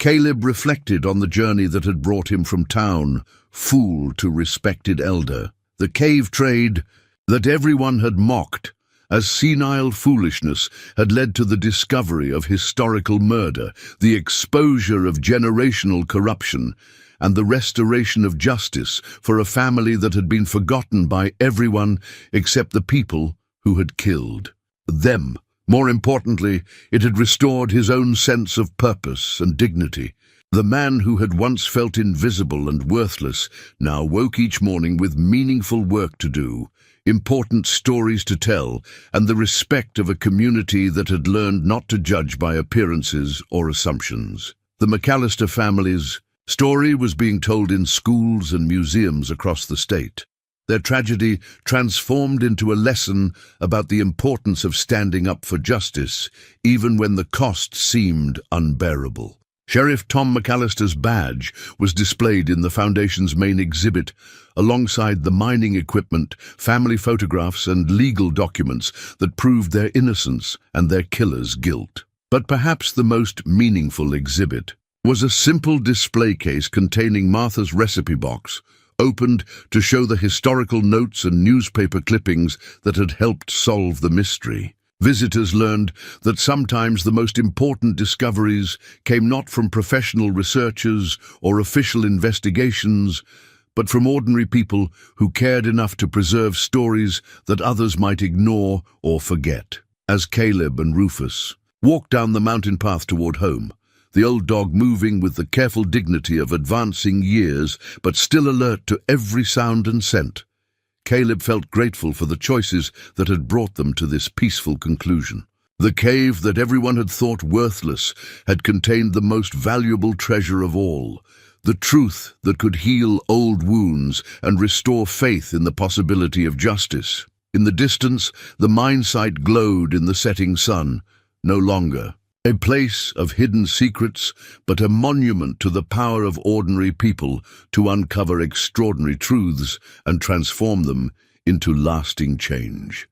Caleb reflected on the journey that had brought him from town, fool to respected elder. The cave trade that everyone had mocked as senile foolishness had led to the discovery of historical murder, the exposure of generational corruption, and the restoration of justice for a family that had been forgotten by everyone except the people who had killed them. More importantly, it had restored his own sense of purpose and dignity. The man who had once felt invisible and worthless now woke each morning with meaningful work to do, important stories to tell, and the respect of a community that had learned not to judge by appearances or assumptions. The McAllister family's story was being told in schools and museums across the state. Their tragedy transformed into a lesson about the importance of standing up for justice, even when the cost seemed unbearable. Sheriff Tom McAllister's badge was displayed in the Foundation's main exhibit, alongside the mining equipment, family photographs, and legal documents that proved their innocence and their killer's guilt. But perhaps the most meaningful exhibit was a simple display case containing Martha's recipe box, opened to show the historical notes and newspaper clippings that had helped solve the mystery. Visitors learned that sometimes the most important discoveries came not from professional researchers or official investigations, but from ordinary people who cared enough to preserve stories that others might ignore or forget. As Caleb and Rufus walked down the mountain path toward home, the old dog moving with the careful dignity of advancing years, but still alert to every sound and scent, Caleb felt grateful for the choices that had brought them to this peaceful conclusion. The cave that everyone had thought worthless had contained the most valuable treasure of all, the truth that could heal old wounds and restore faith in the possibility of justice. In the distance, the mine site glowed in the setting sun, no longer a place of hidden secrets, but a monument to the power of ordinary people to uncover extraordinary truths and transform them into lasting change.